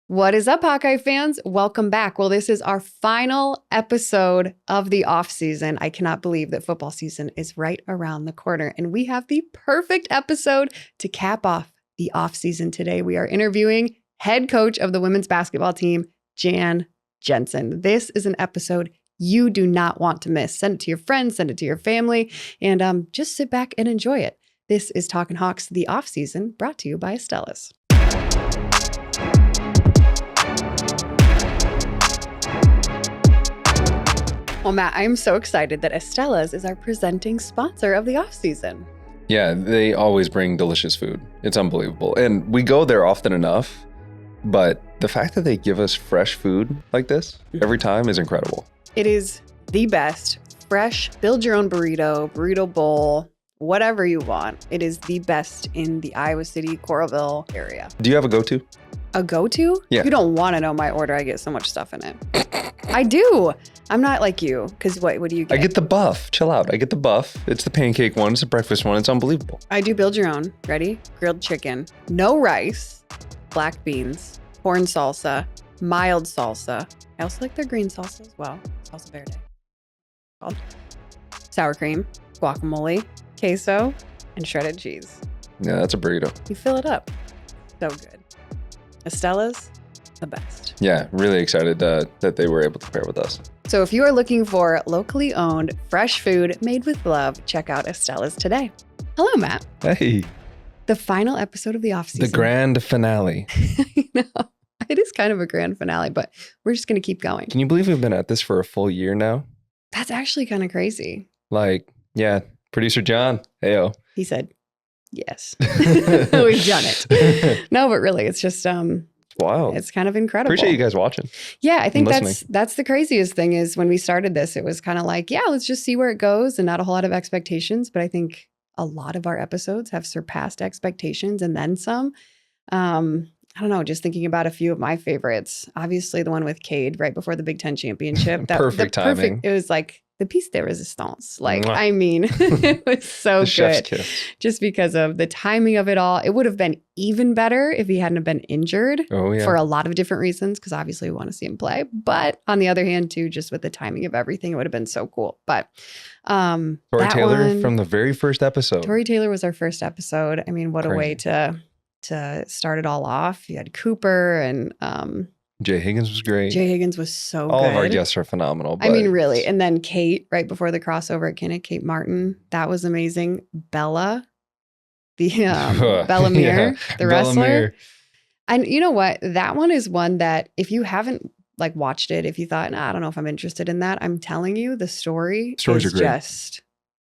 What is up, Hawkeye fans? Welcome back. Well, this is our final episode of the off season. I cannot believe that football season is right around the corner, and we have the perfect episode to cap off the off season today. We are interviewing head coach of the women's basketball team, Jensen. This is an episode you do not want to miss. Send it to your friends, send it to your family, and just sit back and enjoy it. This is Talkin' Hawks, the off season, brought to you by Estella's. Well, Matt, I'm so excited that Estella's is our presenting sponsor of the off-season. Yeah, they always bring delicious food. It's unbelievable. And we go there often enough, but the fact that they give us fresh food like this every time is incredible. It is the best. Fresh, build your own burrito bowl, whatever you want. It is the best in the Iowa City, Coralville area. Do you have a go-to? A go-to? Yeah. You don't want to know my order. I get so much stuff in it. I do. I'm not like you, because what do you get? I get the buff. Chill out. I get the buff. It's the pancake one. It's the breakfast one. It's unbelievable. I do build your own. Ready? Grilled chicken. No rice. Black beans. Corn salsa. Mild salsa. I also like their green salsa as well. Salsa verde. Called. Sour cream. Guacamole. Queso. And shredded cheese. Yeah, that's a burrito. You fill it up. So good. Estella's, the best. Yeah, really excited that they were able to pair with us. So if you are looking for locally owned, fresh food made with love, check out Estella's today. Hello, Matt. Hey. The final episode of the off-season. The grand finale. I know. It is kind of a grand finale, but we're just going to keep going. Can you believe we've been at this for a full year now? That's actually kind of crazy. Like, yeah, producer John, heyo. He said, yes. We've done it. No, but really, it's just... Wow. It's kind of incredible. Appreciate you guys watching. Yeah, I think that's the craziest thing is when we started this, it was kind of like, yeah, let's just see where it goes and not a whole lot of expectations. But I think a lot of our episodes have surpassed expectations and then some. I don't know, just thinking about a few of my favorites. Obviously, the one with Cade right before the Big Ten Championship. Perfect timing. It was like the piece de resistance. Like, I mean, it was so the good. chef's kiss. Just because of the timing of it all. It would have been even better if he hadn't have been injured for a lot of different reasons, because obviously we want to see him play. But on the other hand, too, just with the timing of everything, it would have been so cool. But Tori Taylor from the very first episode. Tori Taylor was our first episode. I mean, what a way to start it all off. You had Cooper and Jay Higgins was great. Jay Higgins was so all good. All of our guests are phenomenal. I mean, really. And then Kate, right before the crossover at Kinnick, Kate Martin. That was amazing. Bella, the Bellamere, the wrestler. And you know what? That one is one that if you haven't like watched it, if you thought, I don't know if I'm interested in that, I'm telling you, the stories is just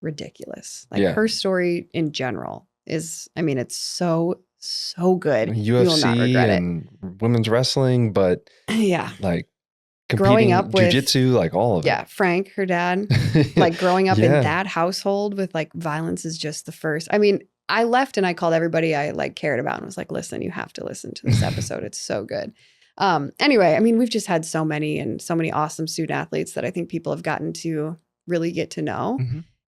ridiculous. Like her story in general is, I mean, it's so good. UFC you will not regret and women's wrestling, but yeah, like growing up with jiu-jitsu, like all of it. Yeah, Frank, her dad, like growing up in that household with like violence is just the first. I mean, I left and I called everybody I like cared about and was like, listen, you have to listen to this episode. It's so good. Anyway, I mean, we've just had so many awesome student athletes that I think people have gotten to really get to know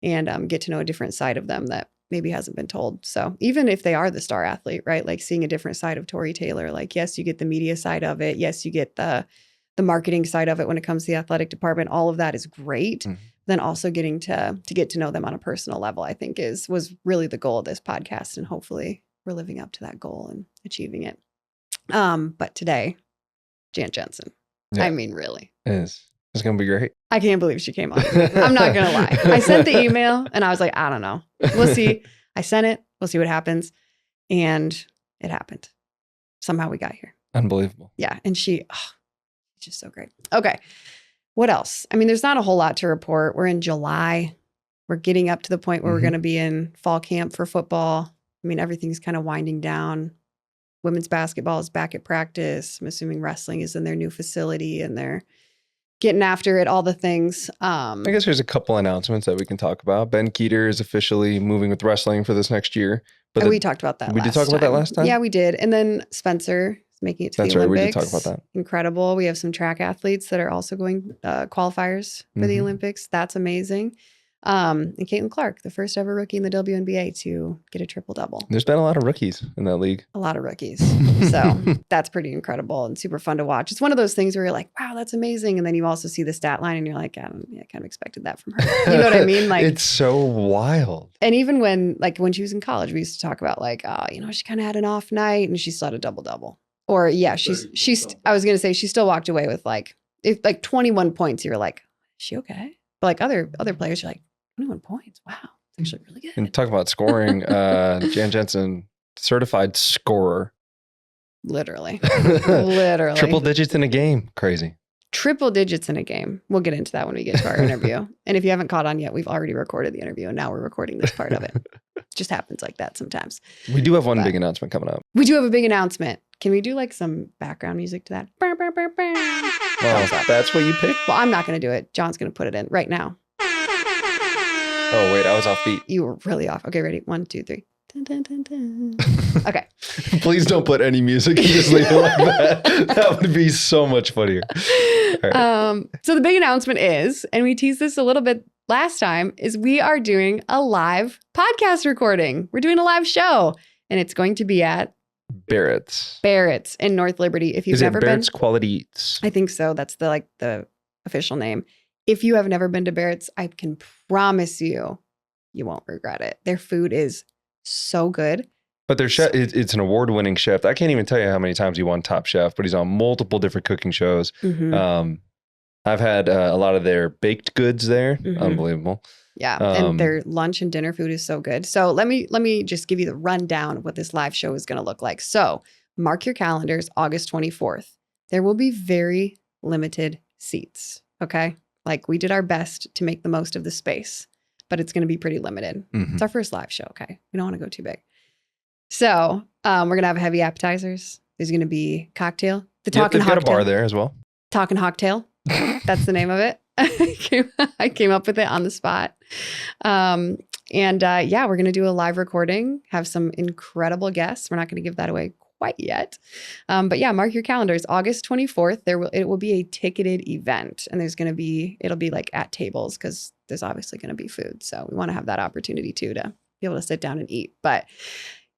and get to know a different side of them that maybe hasn't been told. So even if they are the star athlete, right? Like seeing a different side of Tori Taylor, like, yes, you get the media side of it. Yes, you get the marketing side of it when it comes to the athletic department. All of that is great. Then also getting to get to know them on a personal level, I think was really the goal of this podcast. And hopefully we're living up to that goal and achieving it. But today, Jensen, I mean, really. It's going to be great. I can't believe she came on. I'm not going to lie. I sent the email and I was like, I don't know. We'll see. I sent it. We'll see what happens. And it happened. Somehow we got here. Unbelievable. Yeah. And she's just so great. Okay. What else? I mean, there's not a whole lot to report. We're in July. We're getting up to the point where we're going to be in fall camp for football. I mean, everything's kind of winding down. Women's basketball is back at practice. I'm assuming wrestling is in their new facility and they're getting after it, all the things. I guess there's a couple announcements that we can talk about. Ben Keeter is officially moving with wrestling for this next year. But we talked about that We did talk about that last time? Yeah, we did. And then Spencer is making it to the Olympics. That's right, we did talk about that. Incredible. We have some track athletes that are also going qualifiers for the Olympics. That's amazing. And Caitlin Clark, the first ever rookie in the WNBA to get a triple-double. There's been a lot of rookies in that league. A lot of rookies. So that's pretty incredible and super fun to watch. It's one of those things where you're like, wow, that's amazing. And then you also see the stat line and you're like, I kind of expected that from her. You know what I mean? Like, it's so wild. And even when she was in college, we used to talk about like, she kind of had an off night and she still had a double-double. Or I was going to say she still walked away with like 21 points. You're like, is she okay? But like other players, you're like, 21 points. Wow. It's actually really good. And talk about scoring. Jensen, certified scorer. Literally. Triple digits in a game. Crazy. Triple digits in a game. We'll get into that when we get to our interview. And if you haven't caught on yet, we've already recorded the interview and now we're recording this part of it. Just happens like that sometimes. We do have one big announcement coming up. We do have a big announcement. Can we do like some background music to that? Oh, that's what you picked? Well, I'm not going to do it. John's going to put it in right now. Oh, wait, I was off beat. You were really off. Okay, ready? 1, 2, 3. Dun, dun, dun, dun. Okay. Please don't put any music. You just leave it like that. That would be so much funnier. Right. So the big announcement is, and we teased this a little bit last time, is we are doing a live podcast recording. We're doing a live show, and it's going to be at Barrett's in North Liberty. If you've never been, Barrett's Quality Eats? I think so. That's the official name. If you have never been to Barrett's, I can promise you won't regret it. Their food is so good. But their chef, it's an award-winning chef. I can't even tell you how many times he won Top Chef, but he's on multiple different cooking shows. Mm-hmm. I've had a lot of their baked goods there. Mm-hmm. Unbelievable. Yeah, and their lunch and dinner food is so good. So let me just give you the rundown of what this live show is going to look like. So mark your calendars, August 24th. There will be very limited seats, okay? Like we did our best to make the most of the space, but it's going to be pretty limited. Mm-hmm. It's our first live show, okay? We don't want to go too big. So we're going to have heavy appetizers. There's going to be cocktail. They've got a bar there as well. Talking Hocktail. That's the name of it. I came up with it on the spot. We're going to do a live recording, have some incredible guests. We're not going to give that away quite yet. But yeah, mark your calendars. August 24th, it will be a ticketed event. And it'll be like at tables because there's obviously going to be food. So we want to have that opportunity too to be able to sit down and eat. But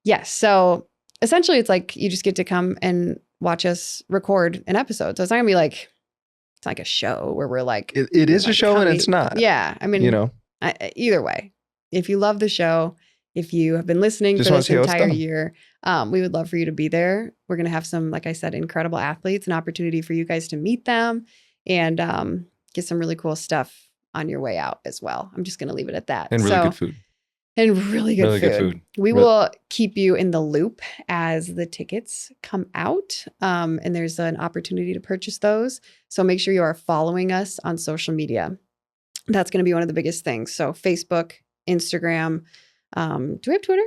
yes, so essentially it's like you just get to come and watch us record an episode. So it's not going to be like, it's like a show where we're like, it is a show and it's not. Yeah. I mean, either way, if you love the show, if you have been listening for this entire year, we would love for you to be there. We're going to have some, like I said, incredible athletes, an opportunity for you guys to meet them and get some really cool stuff on your way out as well. I'm just going to leave it at that. And really good food. And really good food. We will keep you in the loop as the tickets come out. And there's an opportunity to purchase those. So make sure you are following us on social media. That's going to be one of the biggest things. So Facebook, Instagram. Do we have Twitter?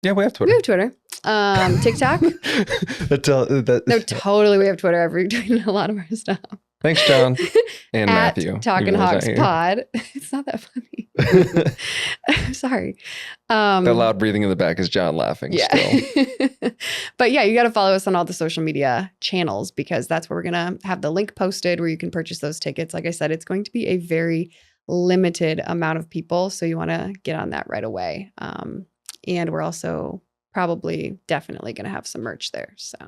Yeah, we have Twitter. We have Twitter. TikTok? No, totally. We have Twitter. We're doing a lot of our stuff. Thanks, John and Matthew. Talking Hawks Pod. It's not that funny. I'm sorry. The loud breathing in the back is John laughing still. But yeah, you got to follow us on all the social media channels because that's where we're going to have the link posted where you can purchase those tickets. Like I said, it's going to be a very limited amount of people. So you want to get on that right away. And we're also definitely going to have some merch there. So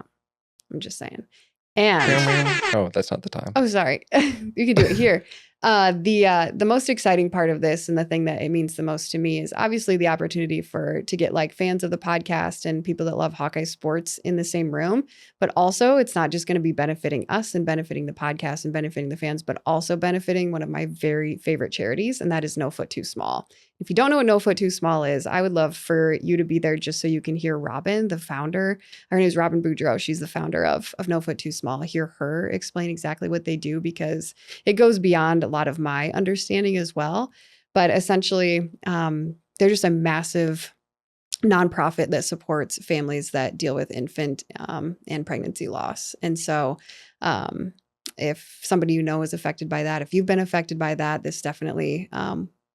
I'm just saying. And oh, that's not the time. Oh, sorry. You can do it here. The most exciting part of this and the thing that it means the most to me is obviously the opportunity to get like fans of the podcast and people that love Hawkeye sports in the same room. But also it's not just going to be benefiting us and benefiting the podcast and benefiting the fans, but also benefiting one of my very favorite charities. And that is No Foot Too Small. If you don't know what No Foot Too Small is, I would love for you to be there just so you can hear Robin, the founder. Her name is Robin Boudreau. She's the founder of No Foot Too Small. Hear her explain exactly what they do because it goes beyond a lot of my understanding as well. But essentially, they're just a massive nonprofit that supports families that deal with infant and pregnancy loss. And so if somebody is affected by that, if you've been affected by that, this definitely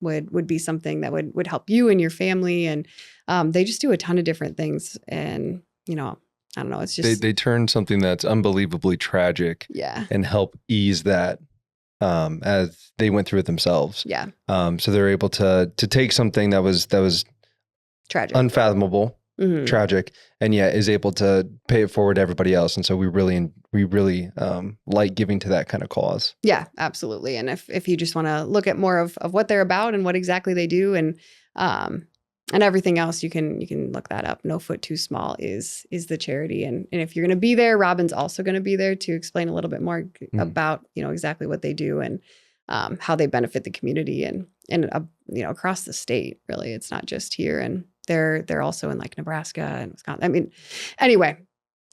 would be something that would help you and your family. And they just do a ton of different things. And, I don't know, it's just... They turn something that's unbelievably tragic and help ease that as they went through it themselves. Yeah. So they're able to take something that was Tragic, unfathomable, tragic, and yet is able to pay it forward to everybody else. And so we really like giving to that kind of cause. Yeah, absolutely. And if you just want to look at more of what they're about and what exactly they do and everything else, you can look that up. No Foot Too Small is the charity. And if you're going to be there, Robin's also going to be there to explain a little bit more about, exactly what they do and how they benefit the community and across the state, really. It's not just here. And they're also in like Nebraska and Wisconsin. I mean, anyway,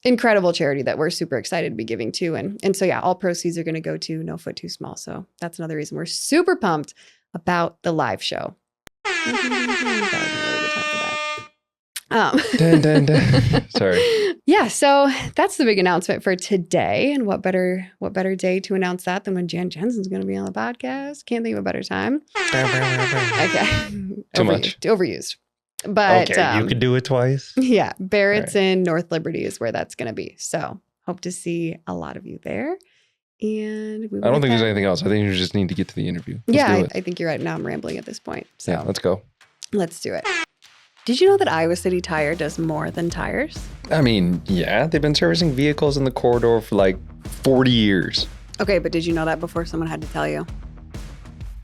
incredible charity that we're super excited to be giving to. And so, yeah, all proceeds are going to go to No Foot Too Small. So that's another reason we're super pumped about the live show. That was a really good time for that. Sorry. Yeah, so that's the big announcement for today. And what better day to announce that than when Jensen's going to be on the podcast? Can't think of a better time. Okay. Too much. Overused. But okay, you could do it twice. Yeah, Barrett's in North Liberty is where that's going to be. So hope to see a lot of you there. And I don't think there's anything else. I think you just need to get to the interview. I think you're right. Now I'm rambling at this point. So yeah, let's go. Let's do it. Did you know that Iowa City Tire does more than tires? I mean, yeah, they've been servicing vehicles in the corridor for like 40 years. Okay, but did you know that before someone had to tell you?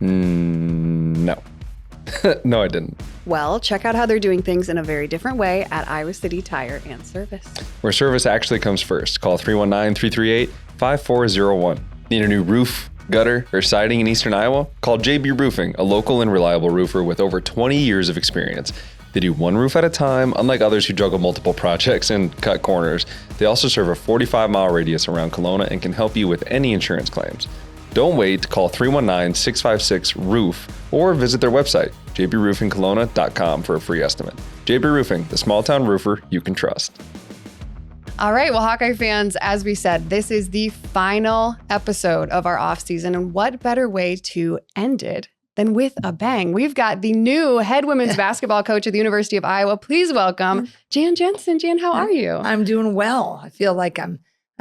No. No, I didn't. Well, check out how they're doing things in a very different way at Iowa City Tire and Service. Where service actually comes first. Call 319-338-5401. Need a new roof, gutter, or siding in Eastern Iowa? Call JB Roofing, a local and reliable roofer with over 20 years of experience. They do one roof at a time, unlike others who juggle multiple projects and cut corners. They also serve a 45-mile radius around Kelowna and can help you with any insurance claims. Don't wait. Call 319-656-ROOF or visit their website, jbroofingkelowna.com, for a free estimate. JB Roofing, the small town roofer you can trust. All right. Well, Hawkeye fans, as we said, this is the final episode of our off season. And what better way to end it than with a bang? We've got the new head women's basketball coach at the University of Iowa. Please welcome Jan Jensen. Jan, how are you? I'm doing well. I feel like I'm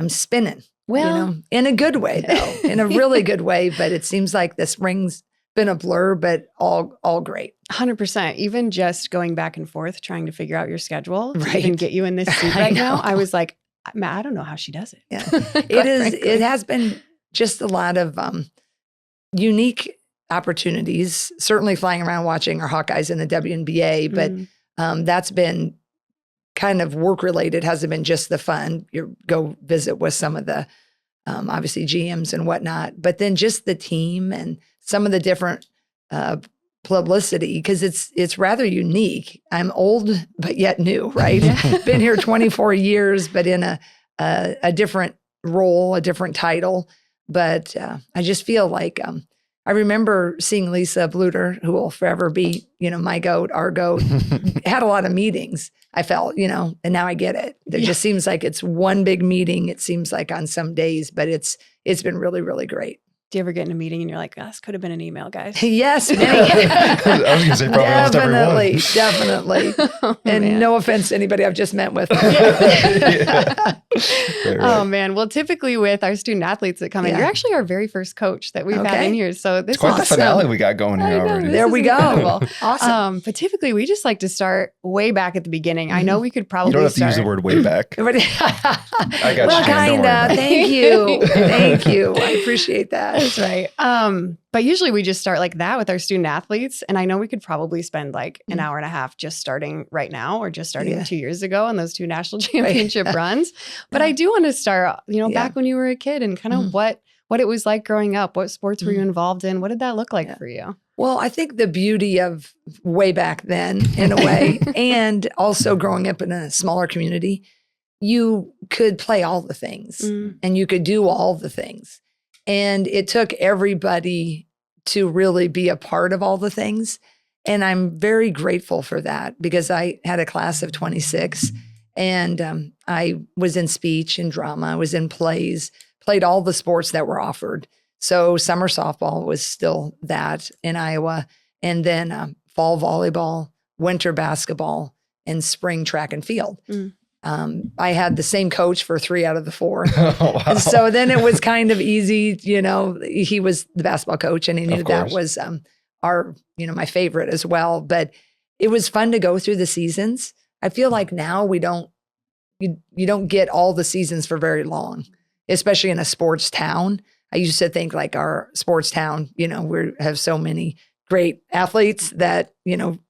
spinning. Well, in a good way, though, in a really good way. But it seems like the spring's been a blur, but all great. 100%. Even just going back and forth, trying to figure out your schedule to even get you in this seat right now. I was like, man, I don't know how she does it. Yeah. It has been just a lot of unique opportunities, certainly flying around watching our Hawkeyes in the WNBA, but that's been kind of work related. Hasn't been just the fun. You go visit with some of the obviously GMs and whatnot, but then just the team and some of the different publicity, because it's rather unique. I'm old, but yet new, right? Been here 24 years, but in a different role, a different title. But I just feel like I remember seeing Lisa Bluder, who will forever be, my goat, our goat, had a lot of meetings, I felt, and now I get it. It just seems like it's one big meeting. It seems like on some days, but it's been really, really great. Do you ever get in a meeting and you're like, this could have been an email, guys? Yes, many. I was going to say probably definitely. And no offense to anybody I've just met with. Oh, man. Well, typically with our student athletes that come in, you're actually our very first coach that we've had in here. So this is quite the finale we got going here already. There we go. Awesome. But typically we just like to start way back at the beginning. I know we could probably You don't have to use the word way back. I got well, kind of. Thank you. Thank you. I appreciate that. That's right. But usually we just start like that with our student athletes. And I know we could probably spend like an hour and a half just starting right now or just starting 2 years ago on those 2 national championship runs. But I do want to start, back when you were a kid and kind of what it was like growing up. What sports were you involved in? What did that look like for you? Well, I think the beauty of way back then, in a way, and also growing up in a smaller community, you could play all the things and you could do all the things. And it took everybody to really be a part of all the things. And I'm very grateful for that because I had a class of 26 and I was in speech and drama. I was in plays, played all the sports that were offered. So summer softball was still that in Iowa. And then fall volleyball, winter basketball, and spring track and field. I had the same coach for 3 out of the 4. Oh, wow. And so then it was kind of easy, he was the basketball coach and he knew that was my favorite as well. But it was fun to go through the seasons. I feel like now you don't get all the seasons for very long, especially in a sports town. I used to think like our sports town, we have so many great athletes that,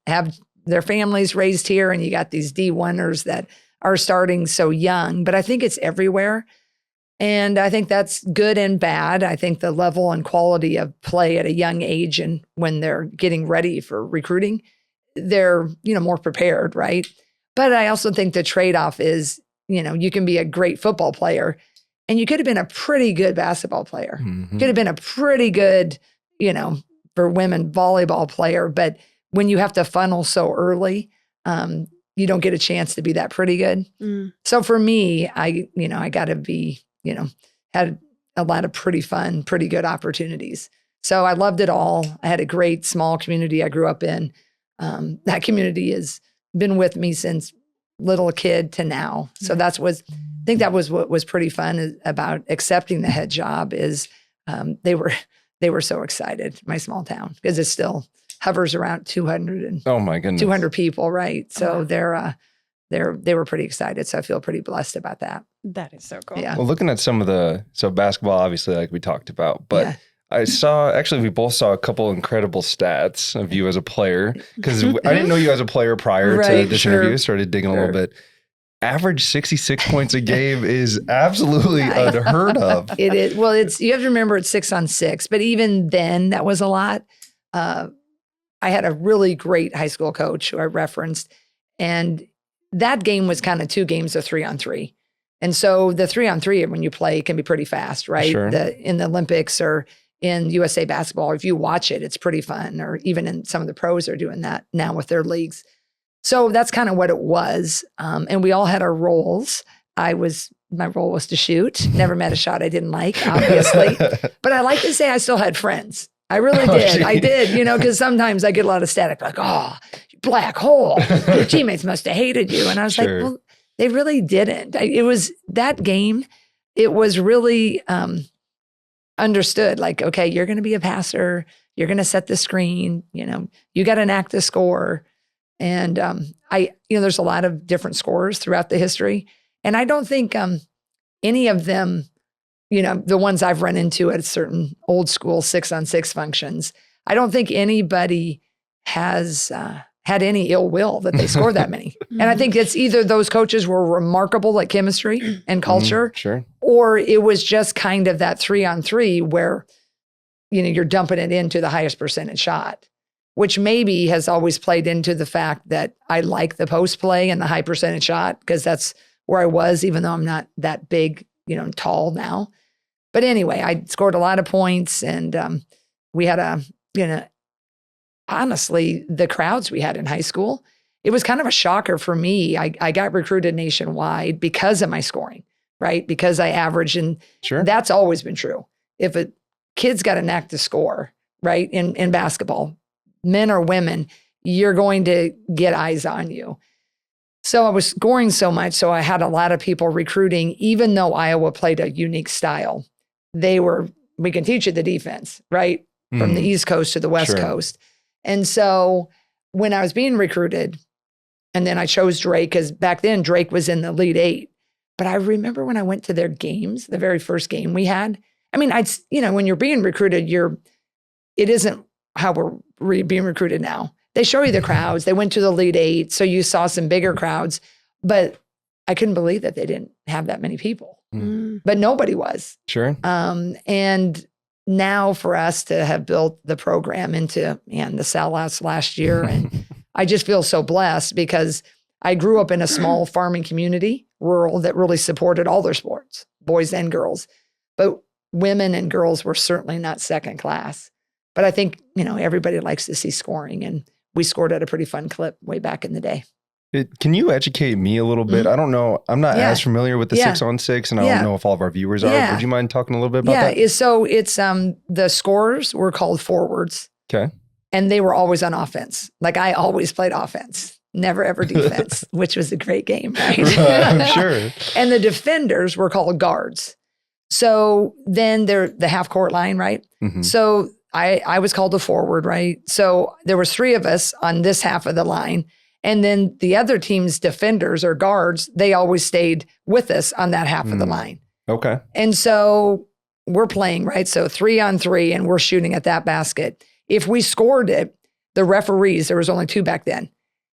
have their families raised here, and you got these D1ers that are starting so young, but I think it's everywhere. And I think that's good and bad. I think the level and quality of play at a young age and when they're getting ready for recruiting, they're, more prepared, right? But I also think the trade-off is, you can be a great football player and you could have been a pretty good basketball player. Mm-hmm. Could have been a pretty good, for women volleyball player. But when you have to funnel so early, you don't get a chance to be that pretty good. Mm. So for me, I got to be, had a lot of pretty fun, pretty good opportunities. So I loved it all. I had a great small community I grew up in. That community has been with me since little kid to now. So I think that was what was pretty fun about accepting the head job is they were so excited, my small town, because it still hovers around 200 and oh my goodness, 200 people, right? So they were pretty excited. So I feel pretty blessed about that. That is so cool. Yeah. Well, looking at some of basketball, obviously, like we talked about, but we both saw a couple incredible stats of you as a player, because I didn't know you as a player prior to this interview. Started digging a little bit. Average 66 points a game is absolutely unheard of. It is. Well, you have to remember it's 6-on-6, but even then that was a lot. I had a really great high school coach who I referenced, and that game was kind of 2 games of 3-on-3. And so the 3-on-3 when you play can be pretty fast, right? Sure. In the Olympics or in USA basketball, if you watch it, it's pretty fun. Or even in some of the pros are doing that now with their leagues. So that's kind of what it was. And we all had our roles. My role was to shoot. Never met a shot I didn't like, obviously. But I like to say I still had friends. I really did. I did, because sometimes I get a lot of static, like, oh, black hole. Your teammates must have hated you. And I was like, well, they really didn't. It was that game. It was really understood, like, okay, you're going to be a passer. You're going to set the screen. You got to enact the score. And there's a lot of different scores throughout the history. And I don't think any of them, the ones I've run into at certain old school 6-on-6 functions, I don't think anybody has had any ill will that they scored that many. And I think it's either those coaches were remarkable at chemistry and culture, sure, or it was just kind of that 3-on-3 where, you're dumping it into the highest percentage shot, which maybe has always played into the fact that I like the post play and the high percentage shot, because that's where I was, even though I'm not that big, tall now. But anyway, I scored a lot of points, and we had honestly, the crowds we had in high school, it was kind of a shocker for me. I got recruited nationwide because of my scoring, right? Because I averaged, and that's always been true. If a kid's got a knack to score, right, in basketball, men or women, you're going to get eyes on you. So I was scoring so much, so I had a lot of people recruiting, even though Iowa played a unique style. We can teach you the defense, right? From the East Coast to the West Coast. And so when I was being recruited, and then I chose Drake, because back then Drake was in the Elite 8. But I remember when I went to their games, the very first game we had, I mean, when you're being recruited, it isn't how we're being recruited now. They show you the crowds. They went to the Elite 8, so you saw some bigger crowds. But I couldn't believe that they didn't have that many people. But nobody was. Sure. And now for us to have built the program into, the sellouts last year, and I just feel so blessed because I grew up in a small farming community, rural, that really supported all their sports, boys and girls. But women and girls were certainly not second class. But I think, everybody likes to see scoring, and we scored at a pretty fun clip way back in the day. Can you educate me a little bit? I don't know. I'm not as familiar with the 6-on-6, and I don't know if all of our viewers are. Would you mind talking a little bit about that? Yeah. So it's the scorers were called forwards. Okay. And they were always on offense. Like I always played offense. never ever defense, which was a great game, right? I'm sure. And the defenders were called guards. So then they're the half court line, right? Mhm. So I was called a forward, right? So there was 3 of us on this half of the line. And then the other team's defenders or guards, they always stayed with us on that half of the line. Okay. And so we're playing, right? So 3-on-3 and we're shooting at that basket. If we scored it, the referees, there was only 2 back then,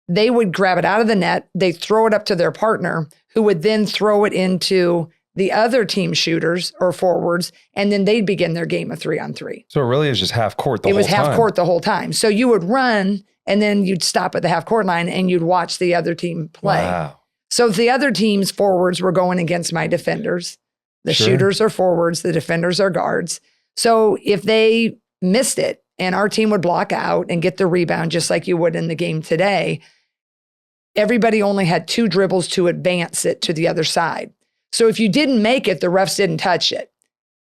they would grab it out of the net, they throw it up to their partner, who would then throw it into the other team shooters or forwards, and then they'd begin their game of 3-on-3. So it really is just half court the whole time. It was half court the whole time. So you would run and then you'd stop at the half court line and you'd watch the other team play. Wow. So if the other team's forwards were going against my defenders, the shooters are forwards, the defenders are guards. So if they missed it and our team would block out and get the rebound just like you would in the game today, everybody only had 2 dribbles to advance it to the other side. So if you didn't make it, the refs didn't touch it.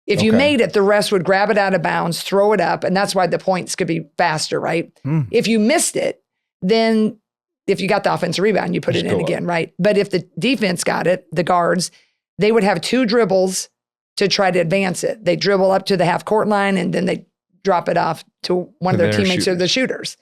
If you made it, the refs would grab it out of bounds, throw it up, and that's why the points could be faster, right? If you missed it, then if you got the offensive rebound, you put it in again, right? But if the defense got it, the guards, they would have 2 dribbles to try to advance it. They dribble up to the half court line and then they drop it off to one of their teammates or the shooters.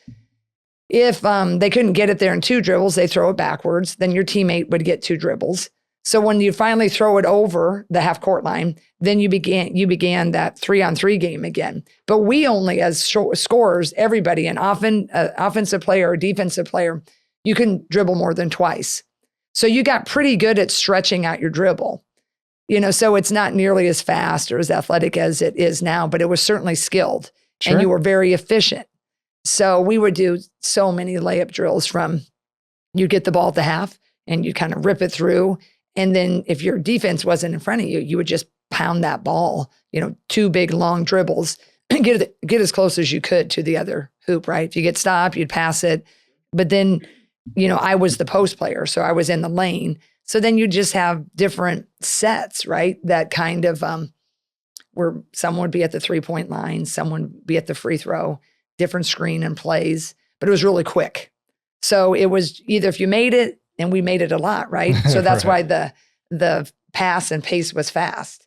If they couldn't get it there in 2 dribbles, they throw it backwards. Then your teammate would get 2 dribbles. So when you finally throw it over the half court line, then you began that 3-on-3 game again. But we only, as scorers, everybody, an offensive player or defensive player, you can dribble more than twice. So you got pretty good at stretching out your dribble. So it's not nearly as fast or as athletic as it is now, but it was certainly skilled and you were very efficient. So we would do so many layup drills from you get the ball at the half and you kind of rip it through. And then if your defense wasn't in front of you, you would just pound that ball, 2 big long dribbles, get as close as you could to the other hoop, right? If you get stopped, you'd pass it. But then, I was the post player, so I was in the lane. So then you just have different sets, right? That kind of where someone would be at the 3-point line, someone would be at the free throw, different screen and plays, but it was really quick. So it was either if you made it, and we made it a lot, right? So that's why the pass and pace was fast.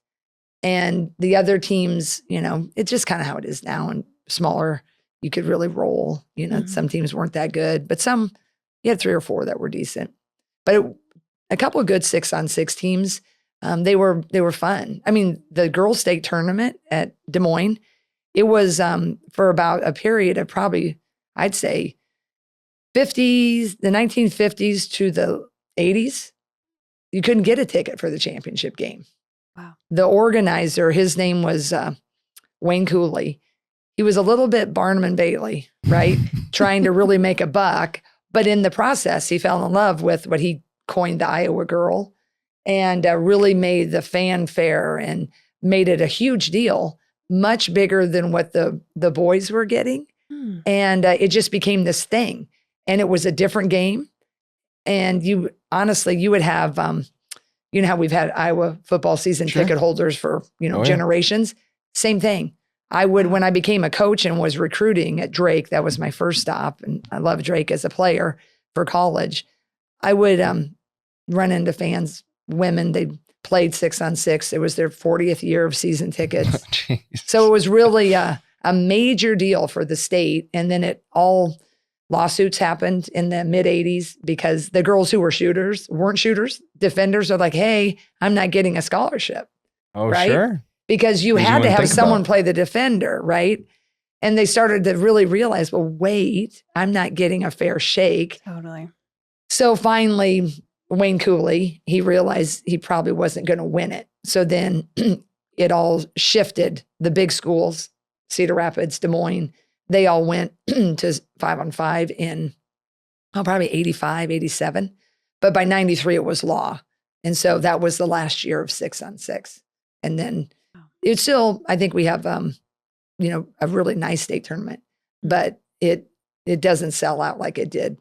And the other teams, it's just kind of how it is now. And smaller, you could really roll. Some teams weren't that good, but some, you had 3 or 4 that were decent. But a couple of good 6-on-6 teams, they were fun. I mean, the girls' state tournament at Des Moines, it was for about a period of probably, I'd say, the 1950s to the 80s, you couldn't get a ticket for the championship game. Wow. The organizer, his name was Wayne Cooley. He was a little bit Barnum and Bailey, right? Trying to really make a buck. But in the process, he fell in love with what he coined the Iowa girl and really made the fanfare and made it a huge deal, much bigger than what the boys were getting. And it just became this thing. And it was a different game. And you would have, how we've had Iowa football season ticket holders for, generations. Same thing. When I became a coach and was recruiting at Drake, that was my first stop. And I love Drake as a player for college. I would run into fans, women, they played 6-on-6. It was their 40th year of season tickets. So it was really a major deal for the state. And then lawsuits happened in the mid 80s because the girls who were shooters weren't shooters. Defenders are like, hey, I'm not getting a scholarship. Oh, right? Sure. Because you had to have someone play the defender, right? And they started to really realize, well, wait, I'm not getting a fair shake. Totally. So finally, Wayne Cooley, he realized he probably wasn't going to win it. So then it all shifted. The big schools, Cedar Rapids, Des Moines, they all went to 5-on-5 in probably 85, 87. But by 93, it was law. And so that was the last year of 6-on-6. And then it's still, I think we have, a really nice state tournament, but it doesn't sell out like it did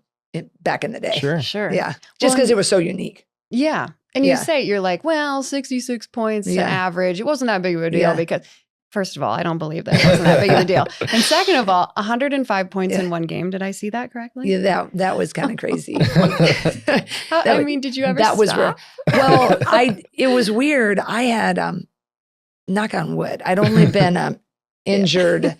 back in the day. Sure. Yeah. Just because it was so unique. Yeah. And you say, you're like, well, 66 points to average. It wasn't that big of a deal because First of all, I don't believe that. It wasn't that big of a deal. And second of all, 105 points in one game. Did I see that correctly? Yeah, that was kind of crazy. Did you ever stop? Was weird. Well, it was weird. I had, knock on wood, I'd only been injured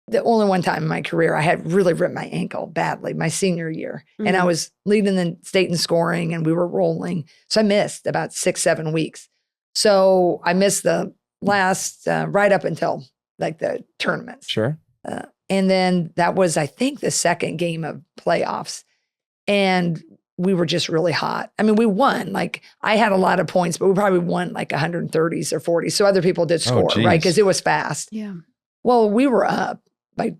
the only one time in my career. I had really ripped my ankle badly my senior year. Mm-hmm. And I was leading the state in scoring and we were rolling. So I missed about 6-7 weeks. So I missed the last, right up until like the tournaments. Sure. And then that was, I think, the second game of playoffs. And we were just really hot. I mean, we won. Like, I had a lot of points, but we probably won like 130s or 40s. So other people did score, right? Because it was fast. Yeah. Well, we were up by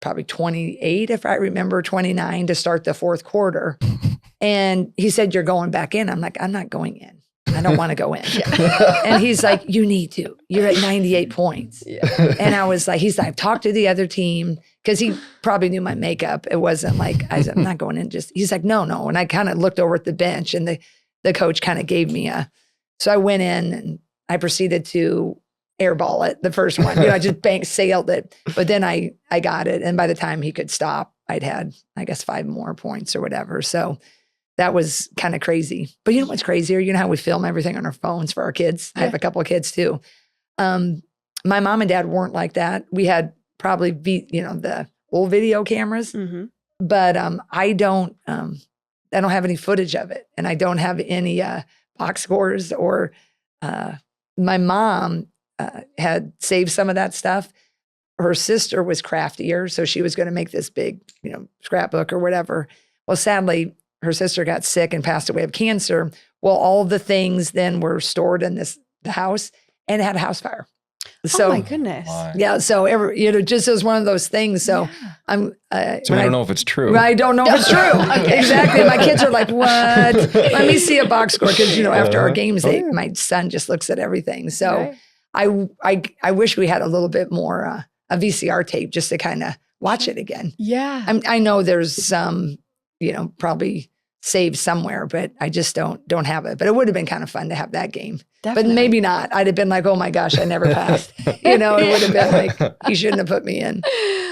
probably 28, if I remember, 29 to start the fourth quarter. And he said, "You're going back in." I'm like, "I'm not going in. I don't want to go in." And he's like, "You need to. You're at 98 points. Yeah. And I was like, he's like, "Talk to the other team." Because he probably knew my makeup. It wasn't like, I said, "I'm not going in." He's like, no. And I kind of looked over at the bench and the coach kind of gave me so I went in and I proceeded to airball it, the first one. I just bank sailed it. But then I got it. And by the time he could stop, I'd had, I guess, 5 more points or whatever. So that was kind of crazy. But you know what's crazier? You know how we film everything on our phones for our kids? Yeah. I have a couple of kids too. My mom and dad weren't like that. We had probably the old video cameras, mm-hmm. But I don't have any footage of it, and I don't have any box scores or. My mom had saved some of that stuff. Her sister was craftier, so she was going to make this big, scrapbook or whatever. Well, sadly, her sister got sick and passed away of cancer. Well, all the things then were stored in the house, and it had a house fire. So, oh my goodness. Yeah. So just as one of those things. So yeah. I'm, so I don't know if it's true. I don't know if it's true. Okay. Exactly. My kids are like, "What? Let me see a box score." Cause after our games, my son just looks at everything. So right. I wish we had a little bit more, a VCR tape just to kind of watch it again. Yeah. I know there's some, probably saved somewhere, but I just don't have it. But it would have been kind of fun to have that game. Definitely. But maybe not. I'd have been like, "Oh my gosh, I never passed." It would have been like, "You shouldn't have put me in."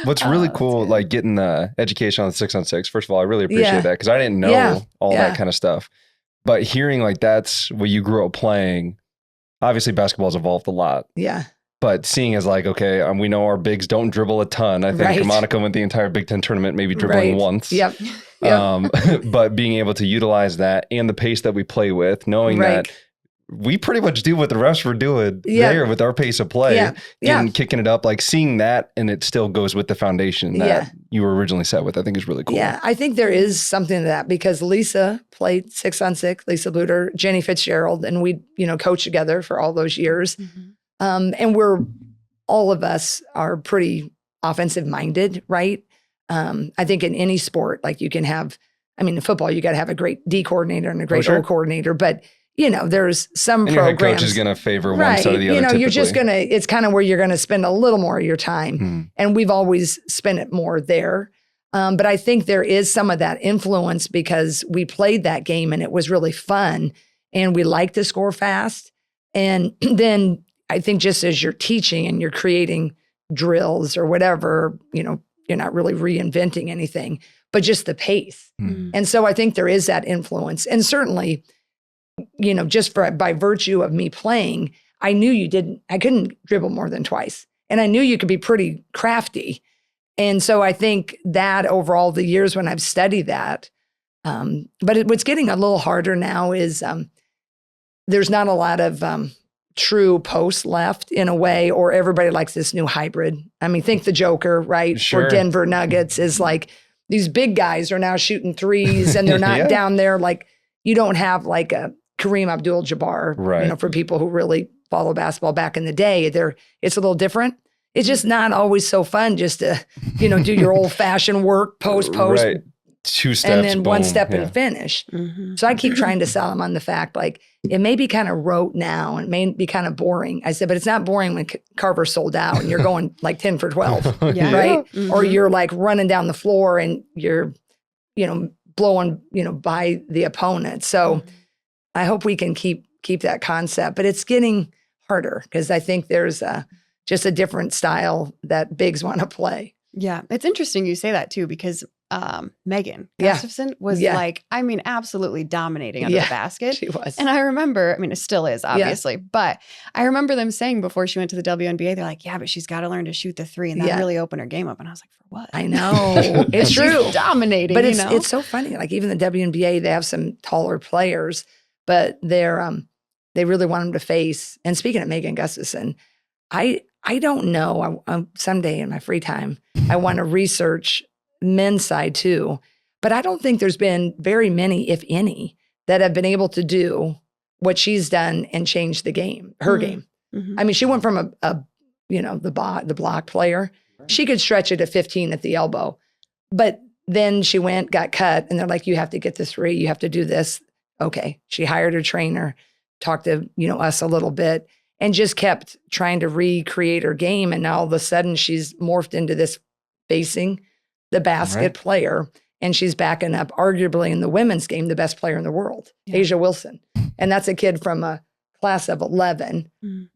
What's really cool, like getting the education on the 6-on-6. First of all, I really appreciate that because I didn't know all that kind of stuff. But hearing like that's what you grew up playing, obviously basketball's evolved a lot. Yeah. But seeing as like, okay, we know our bigs don't dribble a ton. I think Monica went the entire Big Ten tournament, maybe dribbling once. Yep. But being able to utilize that and the pace that we play with, knowing that we pretty much do what the refs were doing there with our pace of play and kicking it up, like seeing that, and it still goes with the foundation that you were originally set with, I think is really cool. Yeah, I think there is something to that because Lisa played 6-on-6, Lisa Bluder, Jenny Fitzgerald, and we, coached together for all those years. Mm-hmm. And all of us are pretty offensive minded, right? I think in any sport, like you can have, in football, you got to have a great D coordinator and a great O coordinator, but there's some and programs. Your head coach is going to favor one side or the other. You're just going to, it's kind of where you're going to spend a little more of your time. And we've always spent it more there. But I think there is some of that influence because we played that game and it was really fun and we like to score fast. And then I think just as you're teaching and you're creating drills or whatever, you're not really reinventing anything, but just the pace. And so I think there is that influence. And certainly, just by virtue of me playing, I knew I couldn't dribble more than twice. And I knew you could be pretty crafty. And so I think that overall the years when I've studied that, but what's getting a little harder now is there's not a lot of true posts left in a way, or everybody likes this new hybrid. Think the Joker, right? Sure. For Denver Nuggets is like these big guys are now shooting threes and they're not down there. Like you don't have like a Kareem Abdul-Jabbar, right. For people who really follow basketball back in the day, it's a little different. It's just not always so fun just to, do your old fashioned work, post, right. 2 steps, and then boom. 1 step and finish. Mm-hmm. So I keep trying to sell them on the fact, like, it may be kind of rote now and it may be kind of boring. I said, but it's not boring when Carver sold out and you're going like 10 for 12, right? Mm-hmm. Or you're like running down the floor and you're, blowing, by the opponent. So I hope we can keep that concept, but it's getting harder because I think there's just a different style that bigs want to play. Yeah. It's interesting you say that too, because Megan Yeah. Gustafson was Yeah. like, I mean, absolutely dominating under the basket. She was. And I remember, I mean, it still is, obviously, but I remember them saying before she went to the WNBA, they're like, yeah, but she's got to learn to shoot the three. And that really opened her game up. And I was like, for what? I know. It's true. She's dominating, but it's so funny. Like even the WNBA, they have some taller players, but they really want them to face. And speaking of Megan Gustafson, I don't know. Someday in my free time, I want to research men's side too. But I don't think there's been very many, if any, that have been able to do what she's done and change the game, her game. I mean, she went from the block player. She could stretch it to 15 at the elbow. But then she got cut, and they're like, you have to get the three. You have to do this. Okay. She hired her trainer, talked to, us a little bit, and just kept trying to recreate her game. And now all of a sudden she's morphed into this facing the basket player. And she's backing up arguably in the women's game, the best player in the world, Asia Wilson. And that's a kid from a class of 11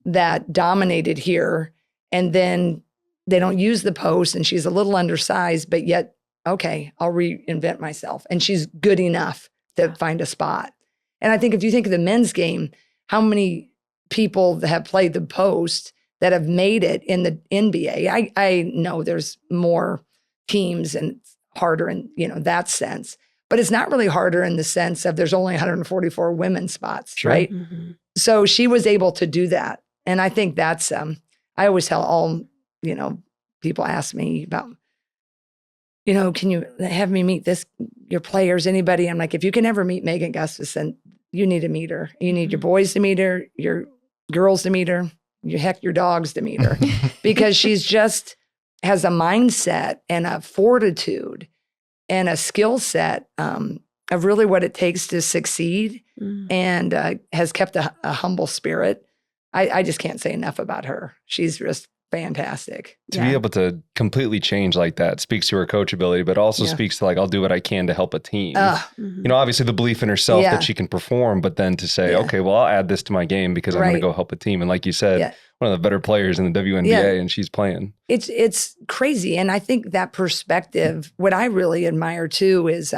that dominated here. And then they don't use the post and she's a little undersized, but yet, okay, I'll reinvent myself. And she's good enough to find a spot. And I think if you think of the men's game, how many people that have played the post that have made it in the NBA. I know there's more teams and it's harder in, that sense, but it's not really harder in the sense of there's only 144 women's spots, right? Mm-hmm. So she was able to do that. And I think that's, I always tell all, people ask me about, can you have me meet your players, anybody? I'm like, if you can ever meet Megan Gustafson, you need to meet her. You need your boys to meet her, your girls to meet her, your dogs to meet her, because she's just has a mindset and a fortitude and a skill set of really what it takes to succeed and has kept a humble spirit. I just can't say enough about her. She's just fantastic. To be able to completely change like that speaks to her coachability, but also speaks to I'll do what I can to help a team. Obviously the belief in herself that she can perform, but then to say, okay, well, I'll add this to my game because I'm going to go help a team. And like you said, one of the better players in the WNBA and she's playing. It's crazy. And I think that perspective, what I really admire too is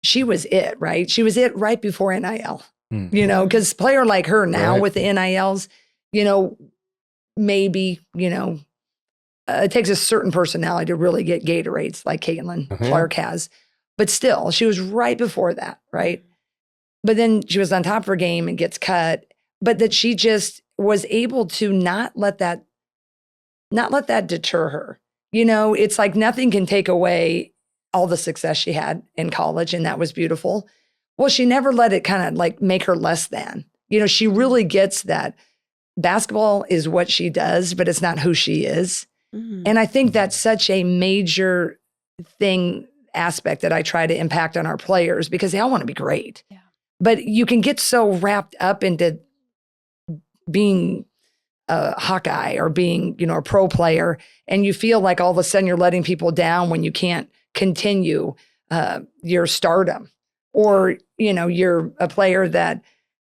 she was it, right? She was it right before NIL, because player like her now with the NILs, maybe, it takes a certain personality to really get Gatorades like Caitlin Clark has. But still, she was right before that, right? But then she was on top of her game and gets cut. But that she just was able to not let that deter her. It's like nothing can take away all the success she had in college, and that was beautiful. Well, she never let it kind of make her less than. She really gets that basketball is what she does, but it's not who she is. And I think that's such a major aspect that I try to impact on our players because they all want to be great. Yeah. But you can get so wrapped up into being a Hawkeye or being, a pro player, and you feel like all of a sudden you're letting people down when you can't continue your stardom. Or, you're a player that,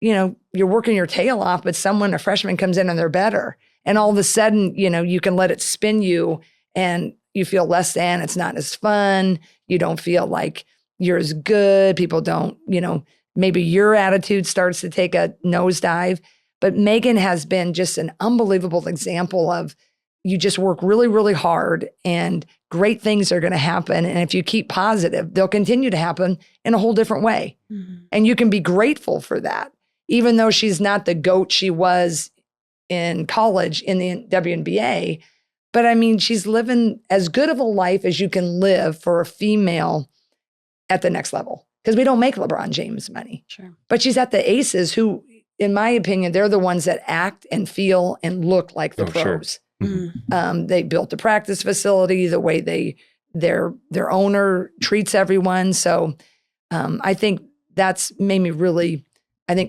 you're working your tail off, but a freshman comes in and they're better. And all of a sudden, you can let it spin you and you feel less than, it's not as fun. You don't feel like you're as good. People don't, maybe your attitude starts to take a nosedive. But Megan has been just an unbelievable example of you just work really, really hard and great things are going to happen. And if you keep positive, they'll continue to happen in a whole different way. And you can be grateful for that. Even though she's not the GOAT she was in college in the WNBA, but I mean, she's living as good of a life as you can live for a female at the next level. Because we don't make LeBron James money. Sure. But she's at the Aces who, in my opinion, they're the ones that act and feel and look like the pros. Sure. They built a practice facility, the way their owner treats everyone. So I think that's made me really,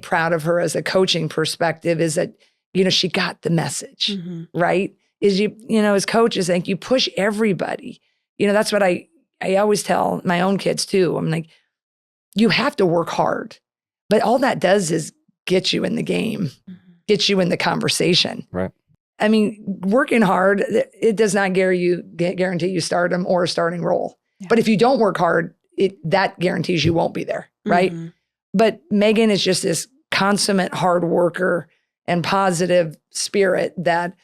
proud of her as a coaching perspective is that, she got the message, right? Is as coaches, I think you push everybody. That's what I always tell my own kids too. I'm like, you have to work hard, but all that does is get you in the game, gets you in the conversation. Right. I mean, working hard, it does not guarantee you stardom or a starting role. Yeah. But if you don't work hard, that guarantees you won't be there, right? Mm-hmm. But Megan is just this consummate hard worker and positive spirit that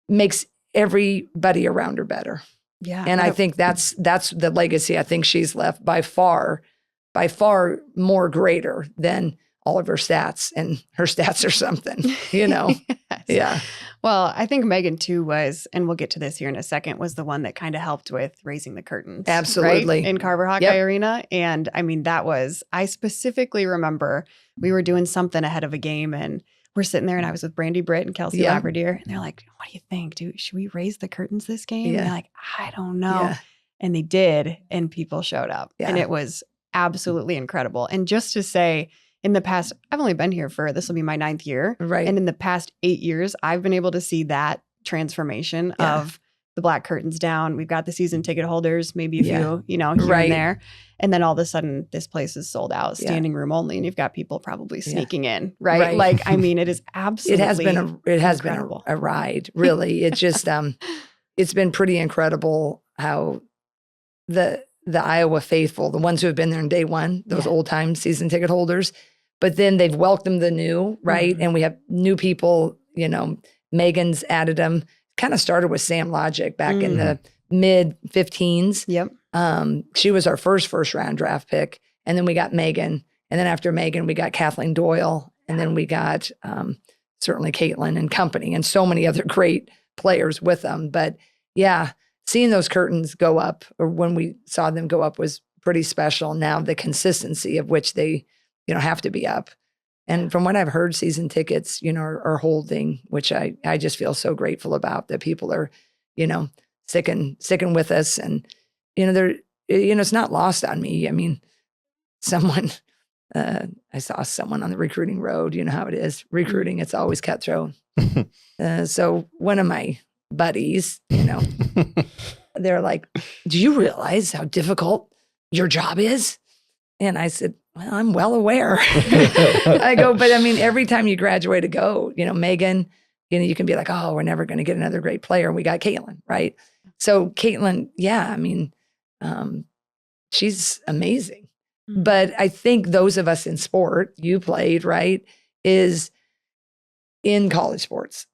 makes everybody around her better. Yeah. And I think that's the legacy I think she's left by far more greater than all of her stats, and her stats are something, you know? Yes. Yeah. Well, I think Megan too was, and we'll get to this here in a second, was the one that kind of helped with raising the curtains. Absolutely. Right? In Carver Hawkeye Arena. And I mean, I specifically remember we were doing something ahead of a game and we're sitting there and I was with Brandy Britt and Kelsey Labradier. And they're like, what do you think? Should we raise the curtains this game? And they're like, I don't know. Yeah. And they did. And people showed up. Yeah. And it was absolutely incredible. And just to say, in the past, I've only been here this will be my 9th year. Right. And in the past 8 years, I've been able to see that transformation of the black curtains down. We've got the season ticket holders, maybe a few, here and there. And then all of a sudden, this place is sold out, standing room only. And you've got people probably sneaking in, right? Like, I mean, it is absolutely it has been a ride, really. It just, it's been pretty incredible how the Iowa faithful, the ones who have been there in day one, those old time season ticket holders, but then they've welcomed the new, right? Mm-hmm. And we have new people, Megan's added them, kind of started with Sam Logic back in the mid 15s. Yep. She was our first round draft pick. And then we got Megan. And then after Megan, we got Kathleen Doyle. And then we got certainly Caitlin and company and so many other great players with them. But yeah, seeing those curtains go up, or when we saw them go up, was pretty special. Now the consistency of which they, have to be up. And from what I've heard, season tickets, are holding, which I just feel so grateful about, that people are, sticking with us. And, it's not lost on me. I mean, I saw someone on the recruiting road, you know how it is. Recruiting, it's always cutthroat. So one of my buddies, they're like, do you realize how difficult your job is? And I said, well, I'm well aware. I go, but I mean, every time you graduate Megan, you can be like, oh, we're never going to get another great player. And we got Caitlin, right? So Caitlin, I mean, she's amazing. Mm-hmm. But I think those of us in sport, you played, right, is in college sports.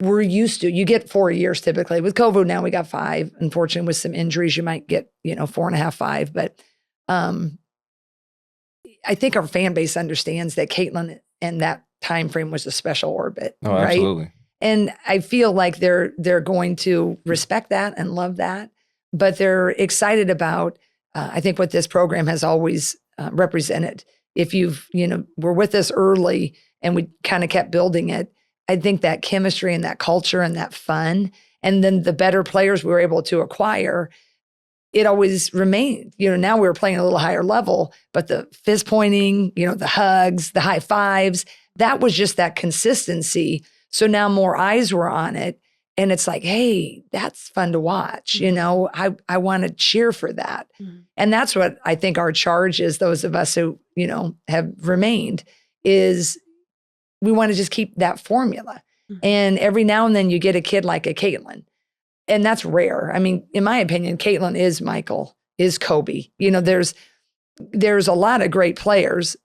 We're used to, you get 4 years typically. With COVID now we got 5. Unfortunately, with some injuries, you might get, 4.5, 5. But I think our fan base understands that Caitlin and that time frame was a special orbit. Oh, right? Absolutely. And I feel like they're going to respect that and love that, but they're excited about, I think, what this program has always represented. If were with us early and we kind of kept building it, I think that chemistry and that culture and that fun, and then the better players we were able to acquire, it always remained. Now we were playing a little higher level, but the fist pointing, the hugs, the high fives, that was just that consistency. So now more eyes were on it. And it's like, hey, that's fun to watch. Mm-hmm. I want to cheer for that. Mm-hmm. And that's what I think our charge is, those of us who, have remained, is we want to just keep that formula. Mm-hmm. And every now and then you get a kid like a Caitlin. And that's rare. I mean, in my opinion, Caitlin is Michael, is Kobe. There's a lot of great players.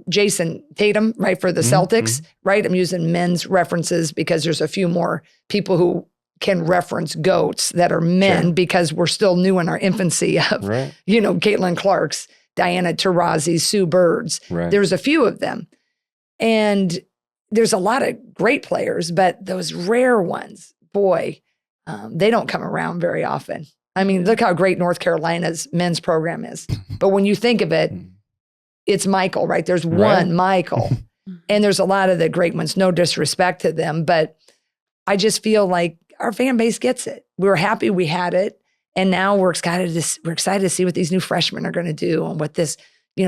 Jason Tatum, right, for the Celtics, right? I'm using men's references because there's a few more people who can reference GOATs that are men, because we're still new in our infancy of, Caitlin Clark's, Diana Taurasi's, Sue Bird's. Right. There's a few of them. And there's a lot of great players, but those rare ones, boy, they don't come around very often. I mean, look how great North Carolina's men's program is. But when you think of it, it's Michael, right? There's one Michael. And there's a lot of the great ones, no disrespect to them, but I just feel like our fan base gets it. We were happy we had it. And now we're excited to see what these new freshmen are going to do, and what this,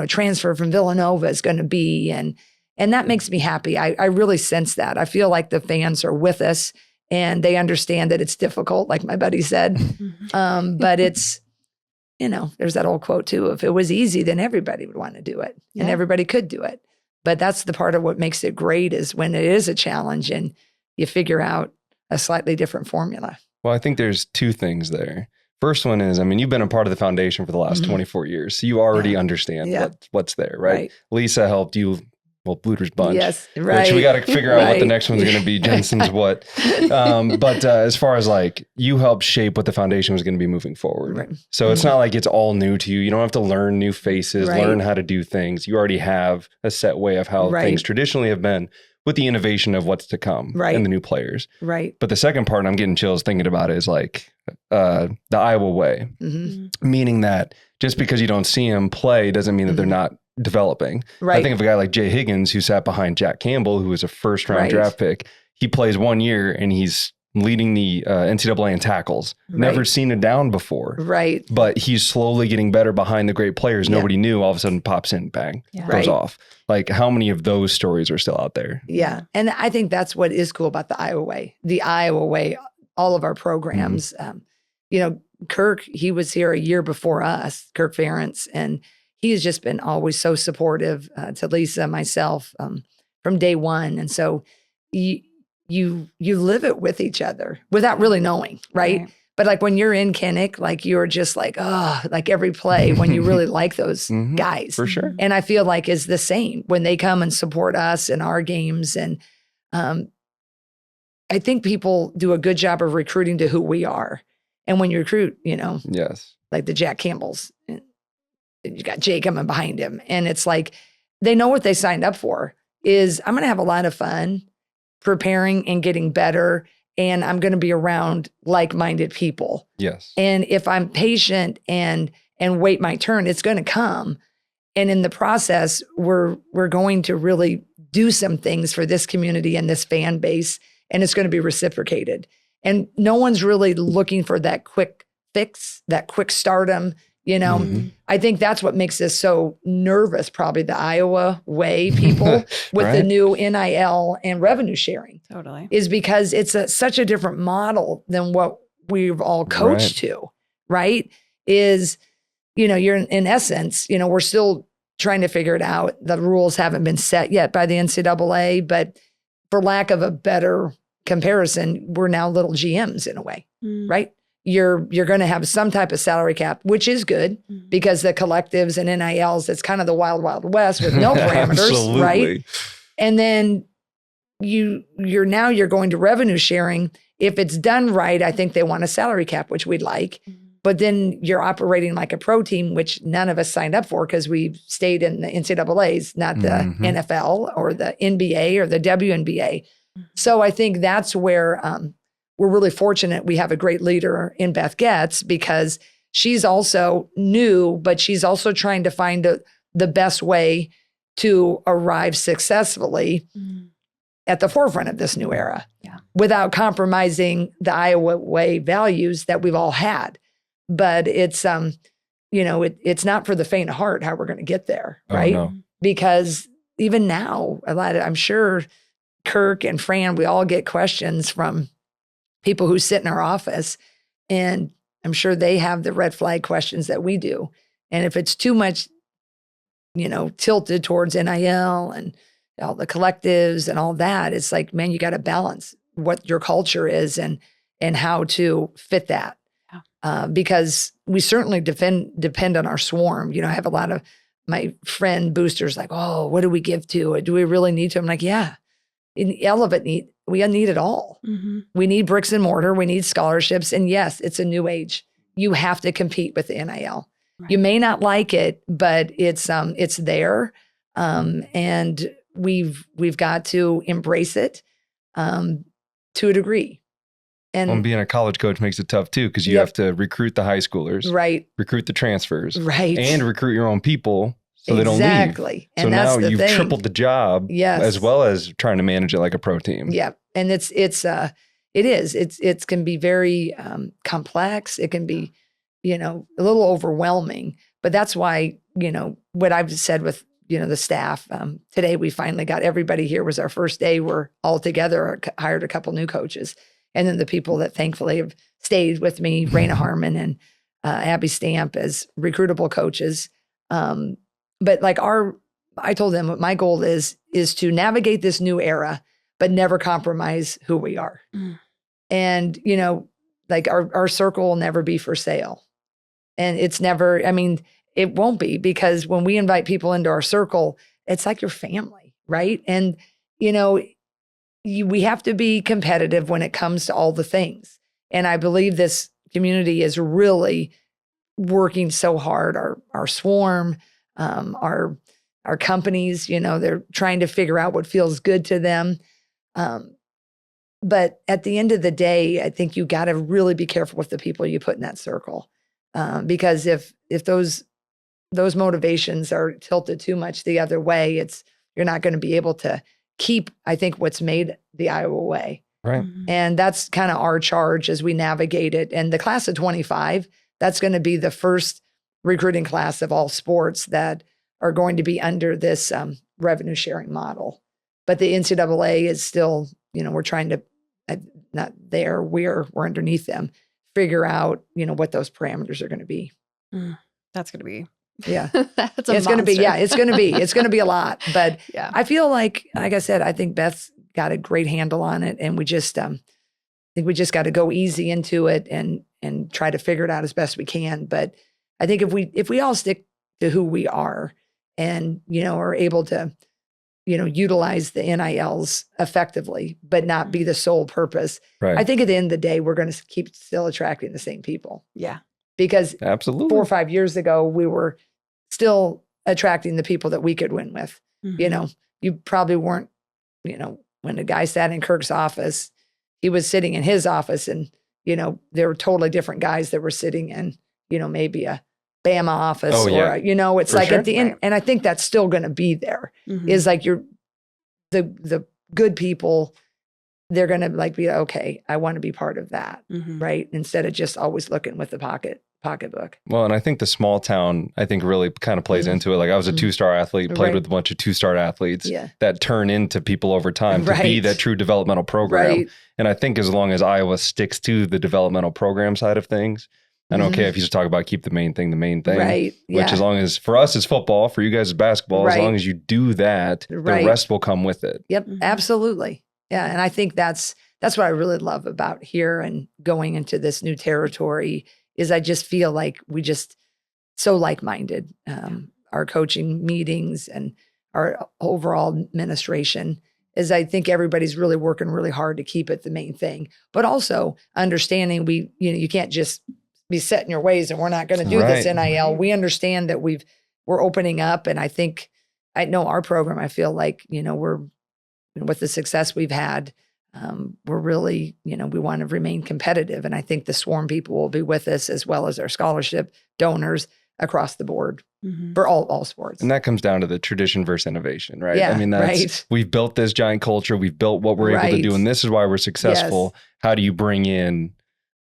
transfer from Villanova is going to be. And that makes me happy. I really sense that. I feel like the fans are with us and they understand that it's difficult, like my buddy said. But it's, there's that old quote too, if it was easy, then everybody would want to do it and everybody could do it. But that's the part of what makes it great is when it is a challenge and you figure out a slightly different formula. Well, I think there's two things there. First one is, I mean, you've been a part of the foundation for the last 24 years, so you already understand what's there, right? Lisa helped you, well, Bluder's bunch. Yes, right. Which we got to figure out what the next one's going to be. Jensen's what. But as far as like, you helped shape what the foundation was going to be moving forward. Right. So it's not like it's all new to you. You don't have to learn new faces, learn how to do things. You already have a set way of how things traditionally have been, with the innovation of what's to come and the new players. Right. But the second part, and I'm getting chills thinking about it, is like the Iowa way, meaning that just because you don't see them play doesn't mean that they're not developing. Right. I think of a guy like Jay Higgins, who sat behind Jack Campbell, who was a first round draft pick. He plays 1 year and he's leading the NCAA in tackles. Never seen a down before. Right. But he's slowly getting better behind the great players. Nobody knew, all of a sudden pops in, bang, goes off. Like, how many of those stories are still out there? Yeah. And I think that's what is cool about the Iowa way. The Iowa way, all of our programs, you know, Kirk, he was here a year before us, Kirk Ferentz, and he's just been always so supportive to Lisa, myself, from day one. And so you live it with each other without really knowing, right? But like when you're in Kinnick, like you're just like, oh, like every play when you really like those guys. For sure. And I feel like is the same when they come and support us in our games. And I think people do a good job of recruiting to who we are. And when you recruit, you know, like the Jack Campbells, and you got Jay coming behind him. And it's like, they know what they signed up for is I'm going to have a lot of fun preparing and getting better. And I'm going to be around like-minded people. Yes. And if I'm patient and wait my turn, it's going to come. And in the process, we're going to really do some things for this community and this fan base, and it's going to be reciprocated. And no one's really looking for that quick fix, that quick stardom. You know, I think that's what makes us so nervous, probably the Iowa way people with the new NIL and revenue sharing. Totally. Is because it's such a different model than what we've all coached to, right? Is, you know, you're in essence, you know, we're still trying to figure it out. The rules haven't been set yet by the NCAA, but for lack of a better comparison, we're now little GMs in a way, right? You're going to have some type of salary cap, which is good because the collectives and NILs, it's kind of the wild, wild west with no parameters, right? And then you're going to revenue sharing. If it's done right, I think they want a salary cap, which we'd like. But then you're operating like a pro team, which none of us signed up for because we stayed in the NCAAs, not the NFL or the NBA or the WNBA. So I think that's where we're really fortunate we have a great leader in Beth Getz because she's also new, but she's also trying to find the best way to arrive successfully at the forefront of this new era without compromising the Iowa way values that we've all had. But it's, you know, it's not for the faint of heart how we're going to get there, right? No. Because even now, I'm sure Kirk and Fran, we all get questions from people who sit in our office, and I'm sure they have the red flag questions that we do. And if it's too much, you know, tilted towards NIL and all the collectives and all that, it's like, man, you got to balance what your culture is and how to fit that. Because we certainly depend on our swarm. You know, I have a lot of my friend boosters like, oh, what do we give to? Do we really need to? I'm like, yeah, in Elevate we need it all. We need bricks and mortar. We need scholarships. And yes, it's a new age. You have to compete with the NIL. Right. You may not like it, but it's there. And we've got to embrace it to a degree. And being a college coach makes it tough too, because you have to recruit the high schoolers, recruit the transfers, and recruit your own people so they don't leave. So and now you've tripled the job, as well as trying to manage it like a pro team. Yeah, and it can be very complex. It can be, you know, a little overwhelming. But that's why, you know, what I've said with, you know, the staff today, we finally got everybody here. Was our first day. We're all together. Hired a couple new coaches. And then the people that thankfully have stayed with me, Raina Harmon and Abby Stamp as recruitable coaches. But like our I told them what my goal is to navigate this new era, but never compromise who we are. And, like our circle will never be for sale. And it's never, it won't be, because when we invite people into our circle, it's like your family, right? And, we have to be competitive when it comes to all the things. And I believe this community is really working so hard. Our swarm, our companies, they're trying to figure out what feels good to them. But at the end of the day, I think you got to really be careful with the people you put in that circle. Because if those motivations are tilted too much the other way, you're not going to be able to keep, I think, what's made the Iowa way. Right. And that's kind of our charge as we navigate it. And the class of 25, that's going to be the first recruiting class of all sports that are going to be under this revenue sharing model. But the NCAA is still, we're trying to, not there, we're underneath them, figure out, what those parameters are going to be. That's going to be. Yeah. That's it's going to be, it's going to be a lot. But yeah. I feel like I said, I think Beth's got a great handle on it. And we just, I think we just got to go easy into it and try to figure it out as best we can. But I think if we all stick to who we are and, are able to, utilize the NILs effectively, but not be the sole purpose. Right. I think at the end of the day, we're going to keep still attracting the same people. Yeah. Because absolutely 4 or 5 years ago, we were still attracting the people that we could win with. You probably weren't, when a guy sat in Kirk's office, he was sitting in his office and, there were totally different guys that were sitting in, maybe a Bama office it's for like sure. at the end. And I think that's still going to be there is like the good people, they're going to like be, okay, I want to be part of that. Right. Instead of just always looking with the pocketbook. Well, and I think the small town, really kind of plays into it. Like I was a 2-star athlete, played with a bunch of 2-star athletes that turn into people over time to be that true developmental program. Right. And I think as long as Iowa sticks to the developmental program side of things, I don't care if you just talk about keep the main thing, right? Which as long as for us is football, for you guys is basketball, as long as you do that, the rest will come with it. Yep, absolutely. Yeah, and I think that's what I really love about here and going into this new territory is I just feel like we just so like-minded. Our coaching meetings and our overall administration is I think everybody's really working really hard to keep it the main thing, but also understanding you can't just be set in your ways and we're not going to do this NIL. We understand that we're opening up. And I know our program, I feel like, we're with the success we've had, we're really, we want to remain competitive. And I think the Swarm people will be with us as well as our scholarship donors across the board for all sports. And that comes down to the tradition versus innovation, right? Yeah, we've built this giant culture. We've built what we're able to do. And this is why we're successful. Yes. How do you bring in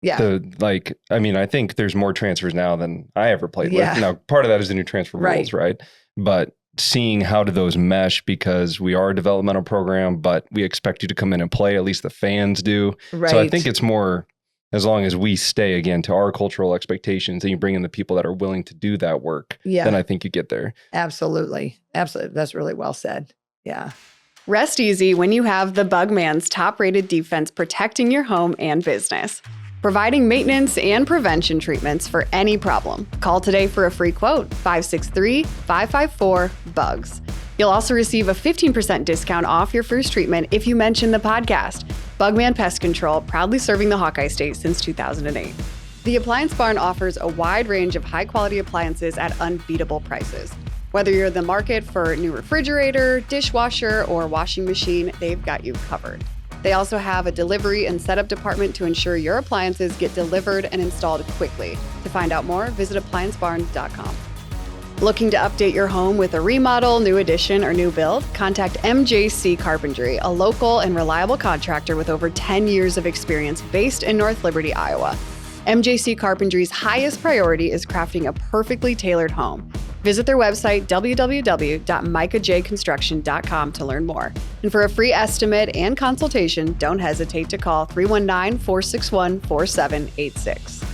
I think there's more transfers now than I ever played with. Now, part of that is the new transfer rules, right? But seeing how do those mesh because we are a developmental program, but we expect you to come in and play, at least the fans do. Right. So I think it's more as long as we stay, again, to our cultural expectations and you bring in the people that are willing to do that work, then I think you get there. Absolutely. Absolutely. That's really well said. Yeah. Rest easy when you have the Bugman's top-rated defense protecting your home and business. Providing maintenance and prevention treatments for any problem. Call today for a free quote, 563-554-BUGS. You'll also receive a 15% discount off your first treatment if you mention the podcast. Bugman Pest Control, proudly serving the Hawkeye State since 2008. The Appliance Barn offers a wide range of high-quality appliances at unbeatable prices. Whether you're in the market for a new refrigerator, dishwasher, or washing machine, they've got you covered. They also have a delivery and setup department to ensure your appliances get delivered and installed quickly. To find out more, visit appliancebarn.com. Looking to update your home with a remodel, new addition, or new build? Contact MJC Carpentry, a local and reliable contractor with over 10 years of experience based in North Liberty, Iowa. MJC Carpentry's highest priority is crafting a perfectly tailored home. Visit their website, www.micahjconstruction.com to learn more. And for a free estimate and consultation, don't hesitate to call 319-461-4786.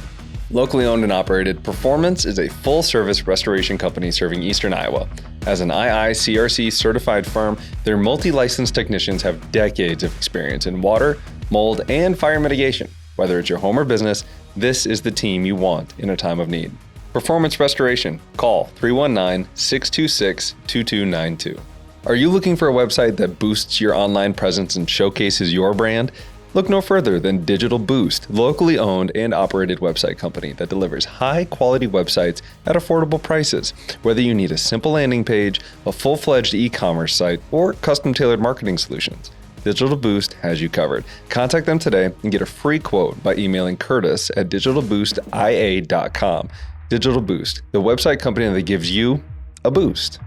Locally owned and operated, Performance is a full-service restoration company serving Eastern Iowa. As an IICRC certified firm, their multi-licensed technicians have decades of experience in water, mold, and fire mitigation. Whether it's your home or business, this is the team you want in a time of need. Performance Restoration. Call 319-626-2292. Are you looking for a website that boosts your online presence and showcases your brand? Look no further than Digital Boost, locally owned and operated website company that delivers high-quality websites at affordable prices. Whether you need a simple landing page, a full-fledged e-commerce site, or custom-tailored marketing solutions, Digital Boost has you covered. Contact them today and get a free quote by emailing Curtis at digitalboostia.com. Digital Boost, the website company that gives you a boost.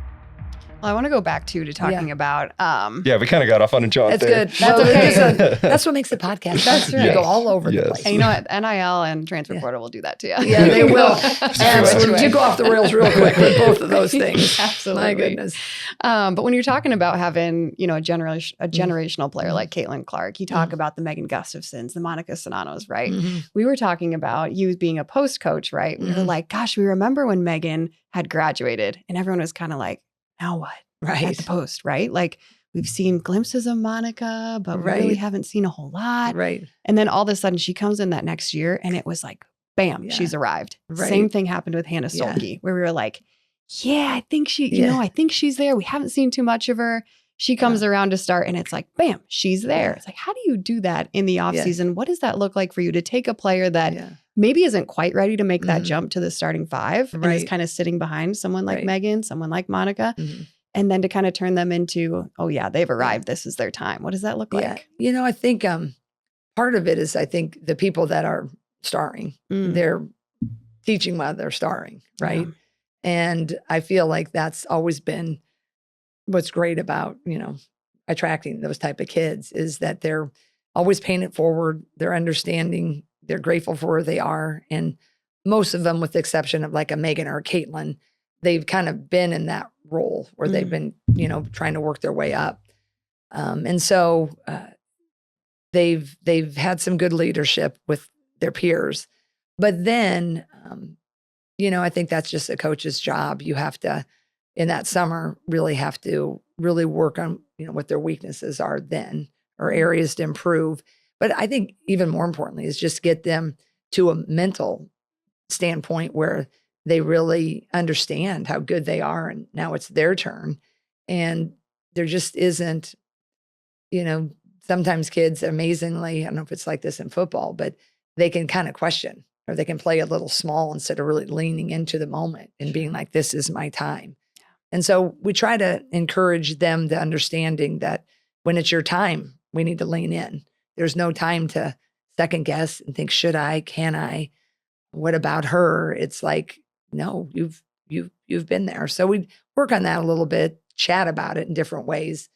Well, I want to go back to talking about. Yeah, we kind of got off on a jaunt. That's there. good. That's okay. That's what makes the podcast. That's right. You go all over the place. And you know what? NIL and transfer portal will do that to you. Yeah, they will. Absolutely. You go off the rails real quick with both of those things. Absolutely. My goodness. But when you're talking about having, a generational player like Caitlin Clark, you talk about the Megan Gustafsons, the Monica Sonanos, right? Mm-hmm. We were talking about you being a post coach, right? We were like, gosh, we remember when Megan had graduated and everyone was kind of like, now what? Right. At the post, right? Like we've seen glimpses of Monica, but we really haven't seen a whole lot. Right. And then all of a sudden she comes in that next year and it was like, bam, she's arrived. Right. Same thing happened with Hannah Stolke, where we were like, I think I think she's there. We haven't seen too much of her. She comes around to start and it's like, bam, she's there. It's like, how do you do that in the off season? What does that look like for you to take a player that maybe isn't quite ready to make that jump to the starting five and is kind of sitting behind someone like Megan, someone like Monica, and then to kind of turn them into, they've arrived. This is their time. What does that look like? I think part of it is I think the people that are starring, they're teaching while they're starring, right? Yeah. And I feel like that's always been what's great about, attracting those type of kids is that they're always paying it forward. They're understanding. They're grateful for where they are. And most of them, with the exception of like a Megan or a Caitlin, they've kind of been in that role where they've been, trying to work their way up. And so they've had some good leadership with their peers. But then, I think that's just a coach's job. You have to, in that summer, really have to really work on, what their weaknesses are then or areas to improve. But I think even more importantly is just get them to a mental standpoint where they really understand how good they are. And now it's their turn. And there just isn't, sometimes kids amazingly, I don't know if it's like this in football, but they can kind of question or they can play a little small instead of really leaning into the moment and being like, this is my time. And so we try to encourage them to understanding that when it's your time, we need to lean in. There's no time to second guess and think, should I, can I, what about her? It's like, no, you've been there. So we work on that a little bit, chat about it in different ways.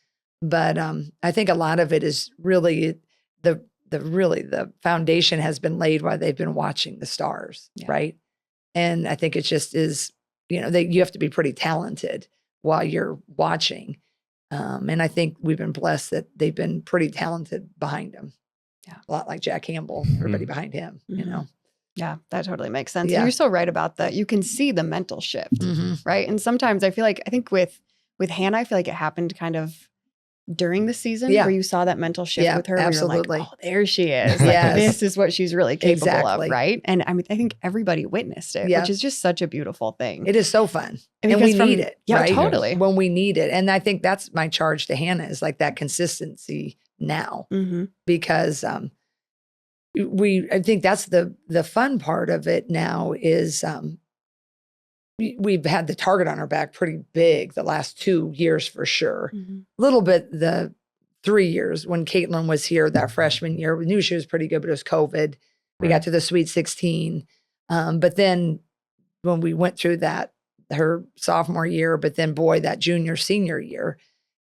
But I think a lot of it is really the foundation has been laid while they've been watching the stars, right? And I think it just is, you have to be pretty talented while you're watching. And I think we've been blessed that they've been pretty talented behind him. Yeah. A lot like Jack Campbell, everybody behind him, Yeah, that totally makes sense. Yeah. And you're so right about that. You can see the mental shift, right? And sometimes I think with Hannah, I feel like it happened kind of during the season where you saw that mental shift with her. Absolutely. Where you're like, there she is. Like, this is what she's really capable of, right? And I think everybody witnessed it, which is just such a beautiful thing. It is so fun. And we need it. Yeah, right? Totally. When we need it. And I think that's my charge to Hannah is like that consistency now. Because I think that's the fun part of it now is we've had the target on our back pretty big the last 2 years for sure. A little bit the 3 years when Caitlin was here that freshman year. We knew she was pretty good, but it was COVID. We got to the Sweet 16. But then when we went through that, her sophomore year, but then that junior, senior year,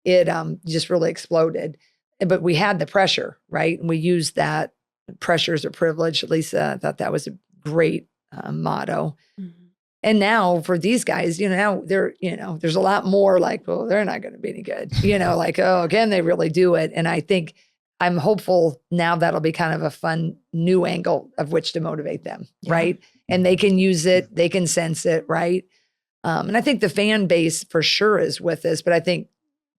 it just really exploded. But we had the pressure, right? And we used that. Pressure is a privilege. Lisa thought that was a great motto. And now for these guys, now they're, there's a lot more like, well, they're not going to be any good, like, oh, can they really do it? And I think I'm hopeful now that'll be kind of a fun new angle of which to motivate them. Right. and they can use it, they can sense it, right? And I think the fan base for sure is with us, but I think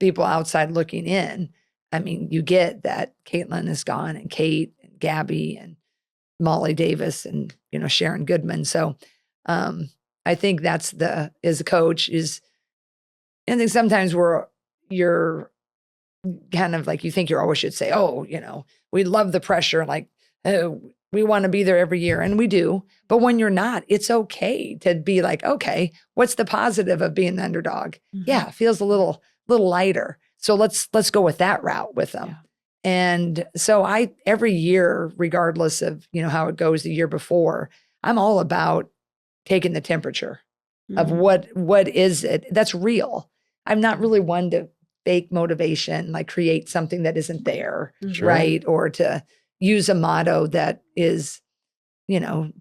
people outside looking in, I mean, you get that Caitlin is gone and Kate and Gabby and Molly Davis and, Sharon Goodman. So I think that's as a coach and then sometimes you're kind of like, you think you always should say, oh, we love the pressure. Like, we want to be there every year. And we do. But when you're not, it's okay to be like, okay, what's the positive of being the underdog? Mm-hmm. Yeah, it feels a little lighter. So let's go with that route with them. Yeah. And so every year, regardless of, how it goes the year before, I'm all about taking the temperature of what is it that's real. I'm not really one to fake motivation, like create something that isn't there, right? Or to use a motto that is,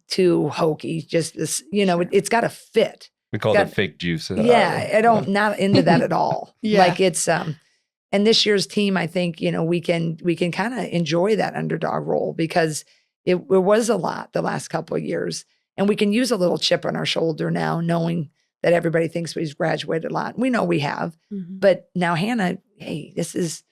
too hokey. Just this, it's got to fit. We call it fake juice. I don't, not into that at all. Yeah. Like it's, and this year's team, I think, we can kind of enjoy that underdog role because it was a lot the last couple of years. And we can use a little chip on our shoulder now, knowing that everybody thinks we've graduated a lot. We know we have, but now Hannah, hey, this is,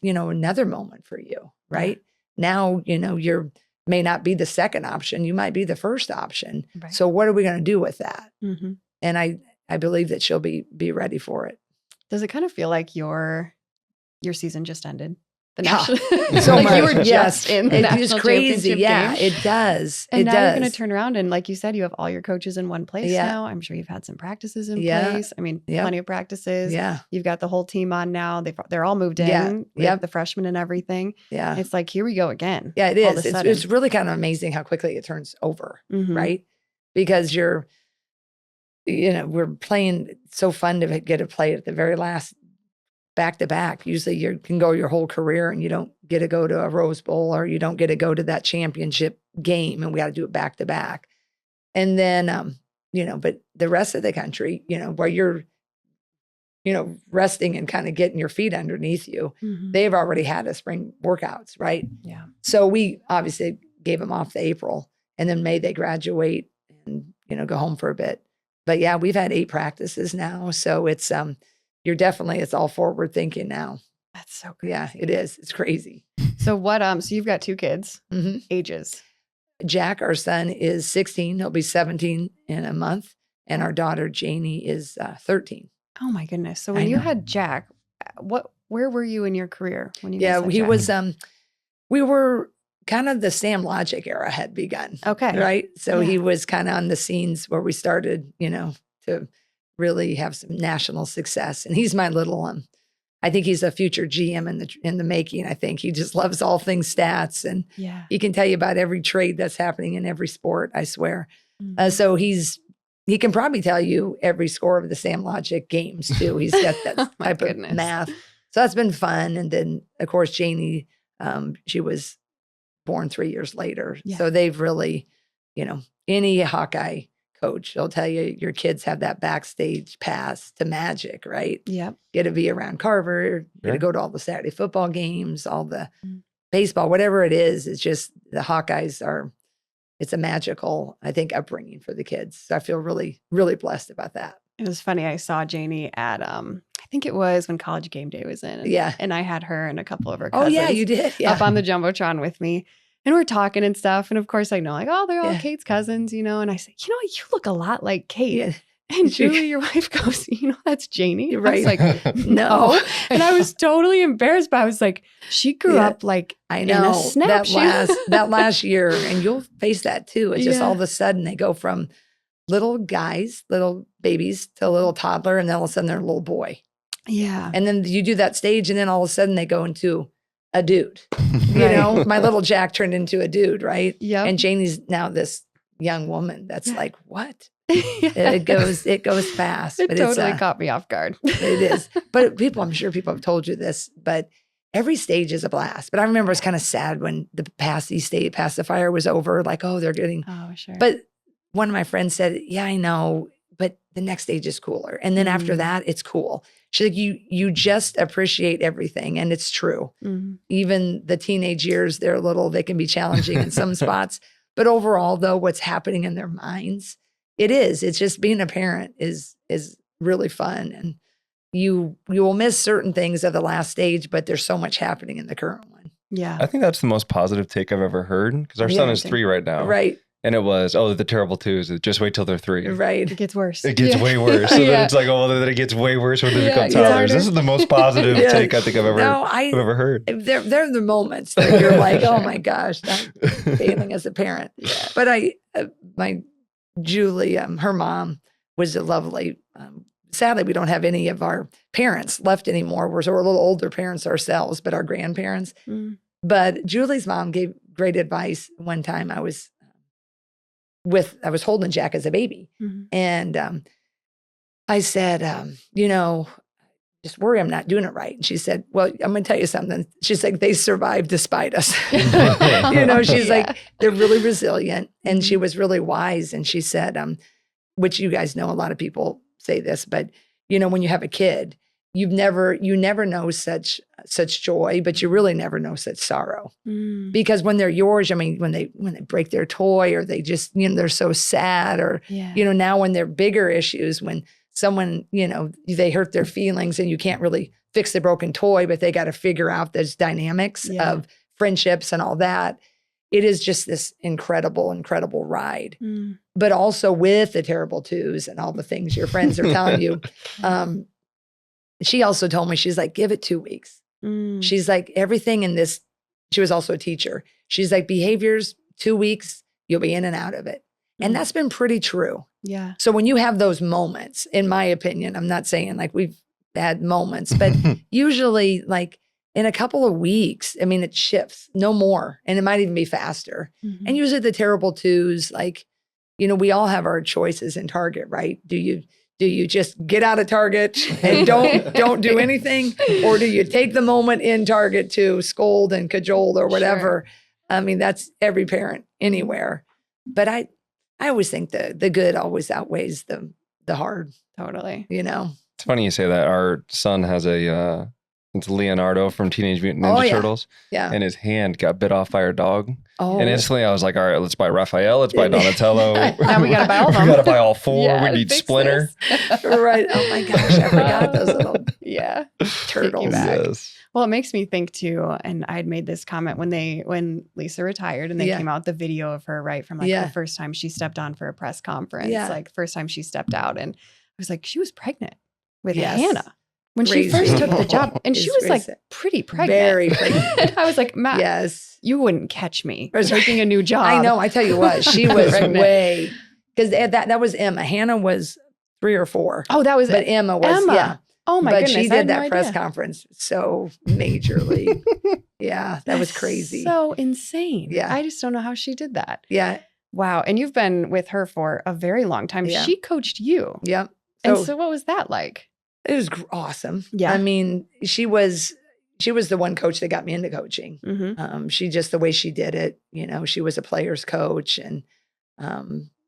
another moment for you, right? Yeah. Now, you're may not be the second option. You might be the first option. Right. So what are we going to do with that? Mm-hmm. And I believe that she'll be ready for it. Does it kind of feel like your season just ended? The national, so like much. You were just in the national is crazy. championship Yeah, game. it does. And it now does. you're going to turn around and, like you said, you have all your coaches in one place now. I'm sure you've had some practices in place. I mean, plenty of practices. Yeah, you've got the whole team on now. They're all moved in. Yeah, the freshmen and everything. Yeah, it's like here we go again. Yeah, it is. It's really kind of amazing how quickly it turns over, right? Because we're playing. It's so fun to get to play at the very last. Back to back. Usually you can go your whole career and you don't get to go to a Rose Bowl or you don't get to go to that championship game, and we got to do it back to back. And then, but the rest of the country, where you're, resting and kind of getting your feet underneath you, they've already had a spring workouts, right? Yeah. So we obviously gave them off the April, and then May they graduate and, go home for a bit. But yeah, we've had 8 practices now. So it's, it's all forward thinking now. That's so crazy. Yeah, it is. It's crazy. So so you've got 2 kids, ages. Jack, our son, is 16. He'll be 17 in a month. And our daughter, Janie, is 13. Oh my goodness. So when you had Jack, where were you in your career when you he Jack? Was, we were kind of the Sam Logic era had begun. Okay. Right. So he was kind of on the scenes where we started, to really have some national success. And he's my little, I think he's a future GM in the making. I think he just loves all things stats, and he can tell you about every trade that's happening in every sport, I swear. So he can probably tell you every score of the Sam Logic games too. He's got that type of math. So that's been fun. And then of course, Janie, she was born 3 years later. Yeah. So they've really, any Hawkeye coach, they'll tell you your kids have that backstage pass to magic, right? Yep. Get to be around Carver, get to go to all the Saturday football games, all the baseball, whatever it is. It's just the Hawkeyes it's a magical, I think, upbringing for the kids. So I feel really, really blessed about that. It was funny. I saw Janie at, I think it was when College Game Day was in. And I had her and a couple of her cousins. Oh, yeah, you did. Up on the Jumbotron with me. And we're talking and stuff. And of course, I know, like, oh, they're all Kate's cousins, And I say, you look a lot like Kate. Yeah. And Julie, your wife, goes, that's Janie. Right. I was like, no. And I was totally embarrassed, but I was like, she grew up like, I know, in a snapshot. that last year. And you'll face that too. It's just all of a sudden they go from little guys, little babies to a little toddler. And then all of a sudden they're a little boy. Yeah. And then you do that stage. And then all of a sudden they go into a dude. My little Jack turned into a dude, right? Yeah. And Janie's now this young woman that's like, what? It goes fast. It totally caught me off guard. It is. But I'm sure people have told you this, but every stage is a blast. But I remember it was kind of sad when the Passy State pacifier was over, like, oh, they're getting. Oh, sure. But one of my friends said, yeah, I know, but the next stage is cooler. And then after that, it's cool. She's like, you just appreciate everything. And it's true. Even the teenage years, they can be challenging in some spots. But overall, though, what's happening in their minds, it's just being a parent is really fun. And you will miss certain things of the last stage, but there's so much happening in the current one. Yeah. I think that's the most positive take I've ever heard, because our son is 3 right now. Right. And it was, the terrible twos. Just wait till they're 3. Right. It gets worse. It gets way worse. So then it's like, then it gets way worse when they become toddlers. This is the most positive take I think I've ever heard. They're the moments that you're like, oh my gosh, I'm failing as a parent. Yeah. But my Julie, her mom was a lovely, sadly, we don't have any of our parents left anymore. We're a little older parents ourselves, but our grandparents. Mm. But Julie's mom gave great advice. One time I was holding Jack as a baby. Mm-hmm. And I said, just worry I'm not doing it right. And she said, well, I'm going to tell you something. She's like, they survived despite us. She's like, they're really resilient. And she was really wise. And she said, which you guys know, a lot of people say this, but when you have a kid, you never know such joy, but you really never know such sorrow. Because when they're yours, when they break their toy, or they just, they're so sad, or, now when they're bigger issues, when someone, they hurt their feelings and you can't really fix the broken toy, but they got to figure out those dynamics of friendships and all that. It is just this incredible, incredible ride. But also with the terrible twos and all the things your friends are telling you. She also told me, she's like, give it 2 weeks. She's like, everything in this, she was also a teacher. She's like, behaviors, 2 weeks, you'll be in and out of it. And that's been pretty true. Yeah. So when you have those moments, in my opinion, I'm not saying like we've had moments, but usually like in a couple of weeks, it shifts, no more. And it might even be faster. Mm-hmm. And usually the terrible twos, like, we all have our choices in Target, right? Do you just get out of Target and don't do anything? Or do you take the moment in Target to scold and cajole or whatever? Sure. That's every parent anywhere. But I always think the good always outweighs the hard. Totally. It's funny you say that. Our son has it's Leonardo from Teenage Mutant Ninja Turtles. Yeah. And his hand got bit off by our dog. Oh. And instantly I was like, all right, let's buy Raphael. Let's buy Donatello. Now we got to buy all of them. We got to buy all 4. Yeah, we need Splinter. Right. Oh my gosh. I forgot those little turtles. Yes. Well, it makes me think too, and I had made this comment when Lisa retired and they came out with the video of her, right, from the first time she stepped on for a press conference, like first time she stepped out. And I was like, she was pregnant with Hannah. When she first took the job, and she was like pretty pregnant. Very pregnant. And I was like, Matt, you wouldn't catch me taking a new job. I know. I tell you what, she was way, because that was Emma. Hannah was 3 or 4. Oh, that was But Emma was, Oh my goodness. But she did that press conference so majorly. That was crazy. So insane. Yeah. I just don't know how she did that. Yeah. Wow. And you've been with her for a very long time. Yeah. She coached you. Yep. And so what was that like? It was awesome. Yeah. She was the one coach that got me into coaching. Mm-hmm. She just, the way she did it, she was a player's coach, and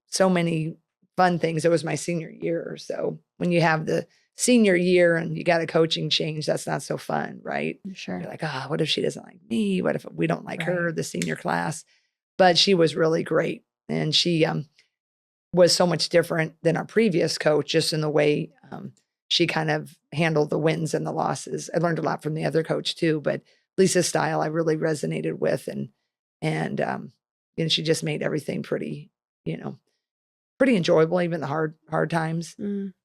so many fun things. It was my senior year. So when you have the senior year and you got a coaching change, that's not so fun, right? Sure. You're like, what if she doesn't like me? What if we don't like her, the senior class? But she was really great. And she was so much different than our previous coach, just in the way she kind of handled the wins and the losses. I learned a lot from the other coach too, but Lisa's style I really resonated with, and she just made everything pretty enjoyable, even the hard times.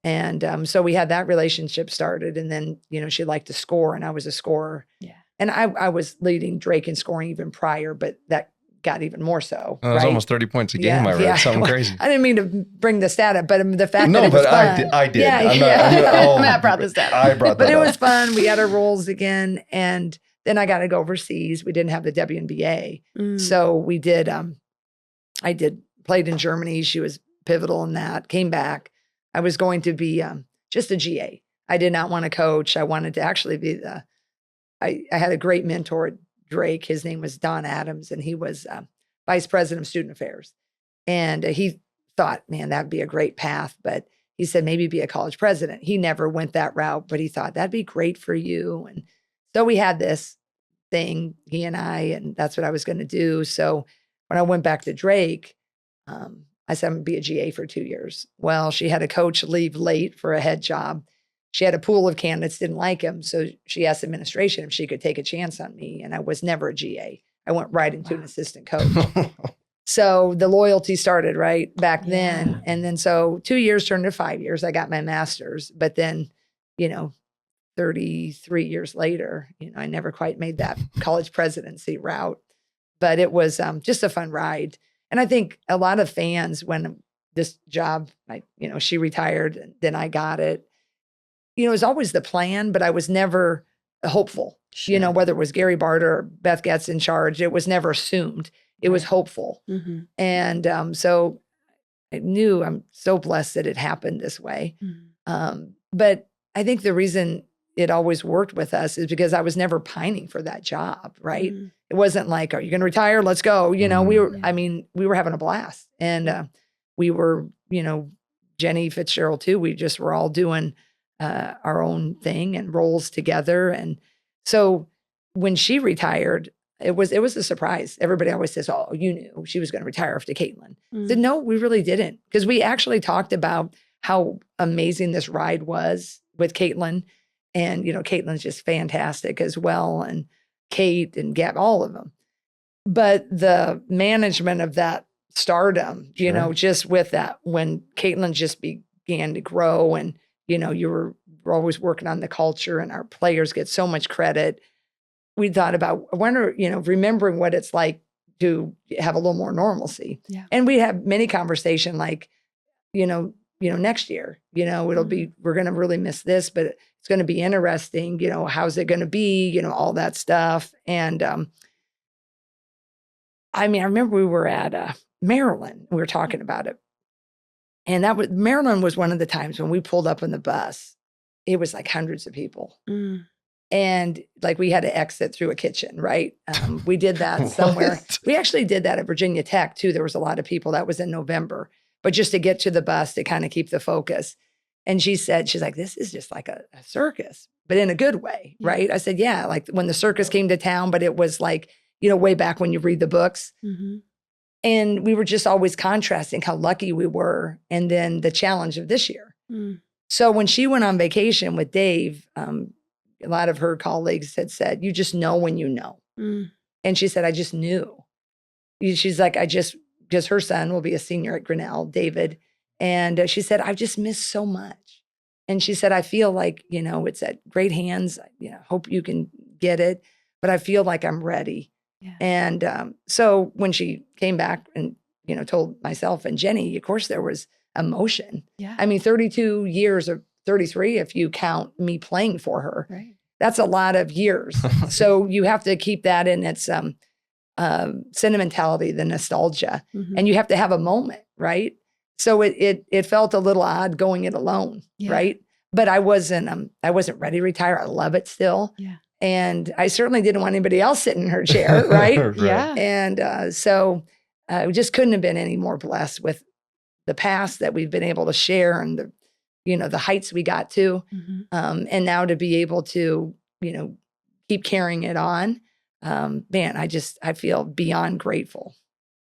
And so we had that relationship started, and then she liked to score, and I was a scorer. Yeah, and I was leading Drake in scoring even prior, but that got even more so. It was almost 30 points a game. I read something crazy. I didn't mean to bring the stat up, but the fact that it was fun. I did. Matt brought the stat up. I brought that But it up. was fun. We had our roles again, and then I got to go overseas. We didn't have the WNBA, so we did. I played in Germany. She was pivotal in that. Came back. I was going to be just a GA. I did not want to coach. I wanted to actually be I had a great mentor at Drake. His name was Don Adams, and he was vice president of student affairs. And he thought, man, that'd be a great path. But he said, maybe be a college president. He never went that route, but he thought that'd be great for you. And so we had this thing, he and I, and that's what I was going to do. So when I went back to Drake, I said, I'm going to be a GA for 2 years. Well, she had a coach leave late for a head job. She had a pool of candidates, didn't like him. So she asked administration if she could take a chance on me. And I was never a GA. I went right into an assistant coach. So the loyalty started right back then. And then so 2 years turned to 5 years. I got my master's. But then, 33 years later, I never quite made that college presidency route. But it was just a fun ride. And I think a lot of fans, when this job, she retired, then I got it. It was always the plan, but I was never hopeful. Sure. Whether it was Gary Barter or Beth Getz in charge, it was never assumed. It was hopeful. Mm-hmm. And so I knew I'm so blessed that it happened this way. Mm-hmm. But I think the reason it always worked with us is because I was never pining for that job, right? Mm-hmm. It wasn't like, are you going to retire? Let's go. We were having a blast. And we were, Jenny Fitzgerald too. We just were all doing our own thing and roles together. And so when she retired, it was a surprise. Everybody always says, oh, you knew she was going to retire after Caitlin. I said, no, we really didn't. Because we actually talked about how amazing this ride was with Caitlin. And, Caitlin's just fantastic as well. And Kate and Gab, all of them. But the management of that stardom, just with that, when Caitlin just began to grow and, we're always working on the culture and our players get so much credit. We thought about, remembering what it's like to have a little more normalcy. Yeah. And we have many conversation like, next year, it'll be, we're going to really miss this, but it's going to be interesting. How's it going to be, all that stuff. And I remember we were at Maryland, we were talking about it. And Maryland was one of the times when we pulled up on the bus, it was like hundreds of people. Mm. And like we had to exit through a kitchen, right? We did that somewhere. We actually did that at Virginia Tech too. There was a lot of people. That was in November. But just to get to the bus to kind of keep the focus. And she's like, this is just like a circus, but in a good way, right? I said, yeah, like when the circus came to town, but it was like, way back when you read the books. Mm-hmm. And we were just always contrasting how lucky we were. And then the challenge of this year. Mm. So when she went on vacation with Dave, a lot of her colleagues had said, you just know when you know. Mm. And she said, I just knew. She's like, because her son will be a senior at Grinnell, David. And she said, I've just missed so much. And she said, I feel like, it's at great hands. Hope you can get it. But I feel like I'm ready. Yeah. And so when she came back and, told myself and Jenny, of course, there was emotion. Yeah. 32 years or 33, if you count me playing for her. Right. That's a lot of years. So you have to keep that in its sentimentality, the nostalgia. Mm-hmm. And you have to have a moment, right? So it felt a little odd going it alone, right? But I wasn't ready to retire. I love it still. Yeah. And I certainly didn't want anybody else sitting in her chair, right? Right. Yeah. And so we just couldn't have been any more blessed with the past that we've been able to share and the heights we got to. Mm-hmm. And now to be able to, keep carrying it on. Man, I feel beyond grateful.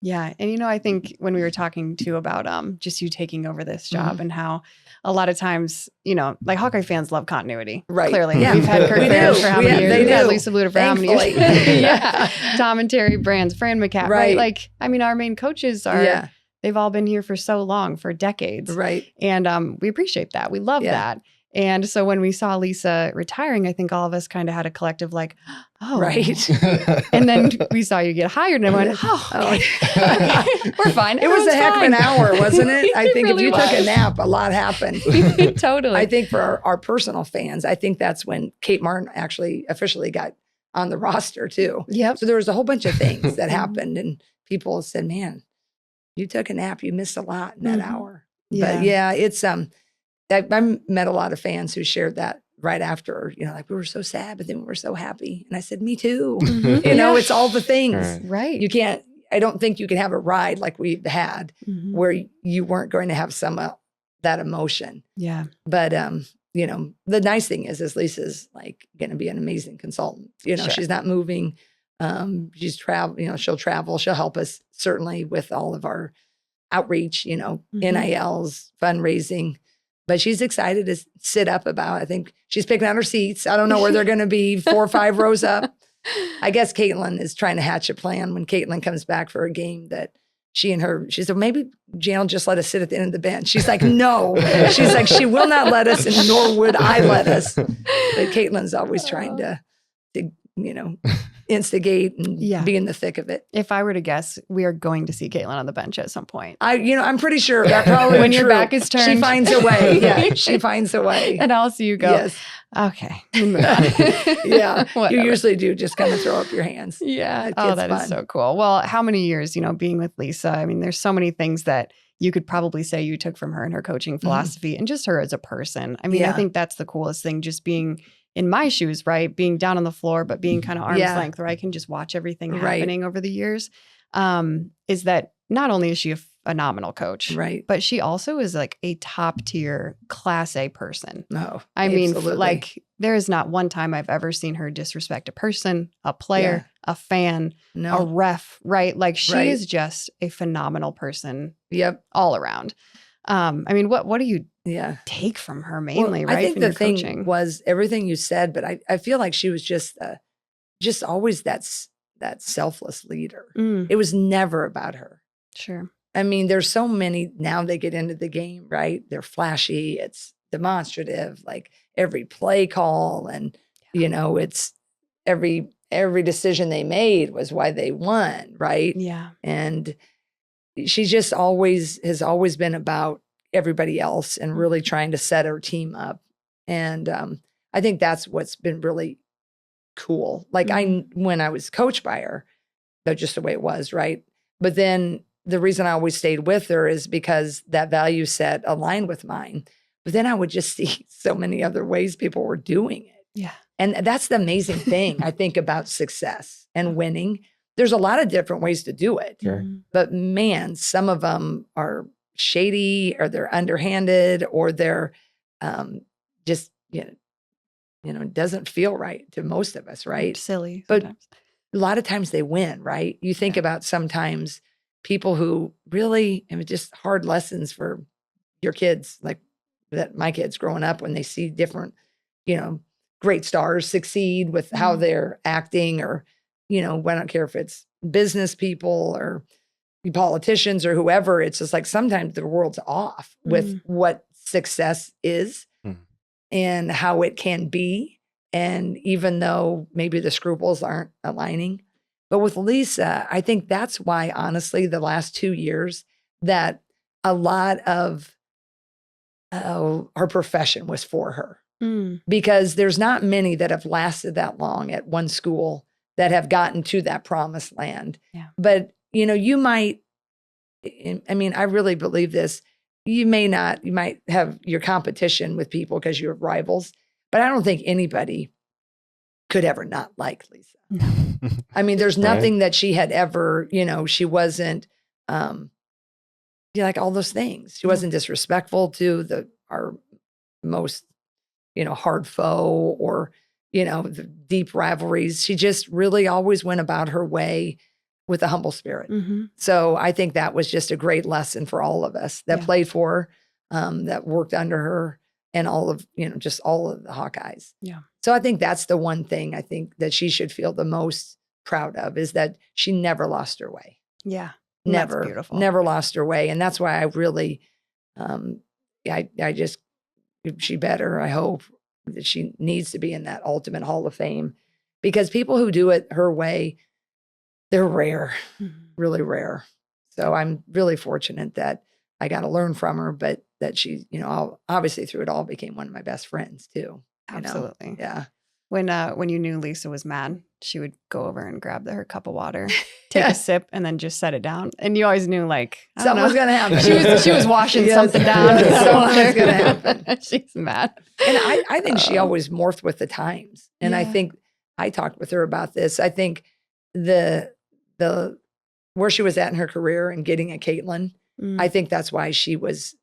Yeah. And, I think when we were talking too about just you taking over this job and how a lot of times, like Hawkeye fans love continuity. Right. Clearly. Yeah. We've had Kurt Barron for how many years? We've had Lisa Bluder for how many years? Yeah. Tom and Terry Brands, Fran McCaffrey. Right. Like, our main coaches are, they've all been here for so long, for decades. Right. And we appreciate that. We love that. And so when we saw Lisa retiring, I think all of us kind of had a collective like, oh. Right. And then we saw you get hired and I went, okay. We're fine. It was a heck of an hour, wasn't it? I think really if you took a nap, a lot happened. Totally. I think for our personal fans, I think that's when Kate Martin actually officially got on the roster too. Yep. So there was a whole bunch of things that happened and people said, man, you took a nap. You missed a lot in that hour. Yeah. But yeah, it's, I met a lot of fans who shared that right after, like we were so sad, but then we were so happy. And I said, me too. Mm-hmm. It's all the things. Right. I don't think you can have a ride like we've had where you weren't going to have some that emotion. Yeah. But, the nice thing is Lisa's like going to be an amazing consultant. Sure. She's not moving She's she'll travel. She'll help us certainly with all of our outreach, NILs, fundraising. But she's excited to sit up about, I think she's picking out her seats. I don't know where they're going to be, 4 or 5 rows up. I guess Caitlin is trying to hatch a plan when Caitlin comes back for a game that she said, maybe Jan will just let us sit at the end of the bench. She's like, no. She's like, she will not let us, and nor would I let us. But Caitlin's always trying to instigate and be in the thick of it. If I were to guess, we are going to see Caitlin on the bench at some point. I'm pretty sure that probably when your back is turned, she finds a way. Yeah, she finds a way. And I'll see you go. Yes. Okay. Yeah. You usually do just kind of throw up your hands. Yeah. That is so cool. Well, how many years, being with Lisa? I mean, there's so many things that you could probably say you took from her and her coaching philosophy and just her as a person. I mean, I think that's the coolest thing, just being in my shoes, right? Being down on the floor, but being kind of arm's length where I can just watch everything happening over the years. Is that not only is she a phenomenal coach, right, but she also is like a top tier class A person. No, I mean, like there is not one time I've ever seen her disrespect a person, a player, a fan, a ref, right? Like she is just a phenomenal person. Yep. All around. I mean, what do you take from her mainly, right? I think the thing was everything you said, but I feel like she was just always that selfless leader. It was never about her. Sure. I mean, there's so many now they get into the game, right? They're flashy. It's demonstrative, like every play call, and it's every decision they made was why they won, right? Yeah. And she just has always been about everybody else and really trying to set her team up. And I think that's what's been really cool. Like when I was coached by her, that's just the way it was, right? But then the reason I always stayed with her is because that value set aligned with mine. But then I would just see so many other ways people were doing it. Yeah. And that's the amazing thing, I think, about success and winning. There's a lot of different ways to do it. Sure. But man, some of them are shady, or they're underhanded, or they're just, it doesn't feel right to most of us, right? Silly. But sometimes. A lot of times they win, right? You think about sometimes people who really, just hard lessons for your kids, like that my kids growing up, when they see different, great stars succeed with how they're acting, or, I don't care if it's business people or politicians or whoever. It's just like sometimes the world's off with what success is and how it can be. And even though maybe the scruples aren't aligning, but with Lisa, I think that's why, honestly, the last 2 years that a lot of her profession was for her. Because there's not many that have lasted that long at one school that have gotten to that promised land. Yeah. But, you might, I really believe this. You might have your competition with people because you have rivals, but I don't think anybody could ever not like Lisa. No. There's nothing that she had ever, she wasn't, like all those things. She wasn't disrespectful to our most, hard foe, or, the deep rivalries. She just really always went about her way with a humble spirit. So I think that was just a great lesson for all of us that played for her, that worked under her, and all of, just all of the Hawkeyes. Yeah. So I think that's the one thing I think that she should feel the most proud of, is that she never lost her way. Yeah. Never, that's beautiful. Never lost her way. And that's why I really, I just, she better, I hope that she needs to be in that ultimate Hall of Fame, because people who do it her way, they're rare, really rare. So I'm really fortunate that I got to learn from her, but that she, obviously through it all became one of my best friends too. Absolutely. Yeah. When you knew Lisa was mad, she would go over and grab her cup of water, take a sip, and then just set it down. And you always knew, like, something was going to happen. She was washing something down. Something was going to happen. She's mad. And I think she always morphed with the times. And I think I talked with her about this. I think the where she was at in her career and getting at Caitlin, I think that's why she was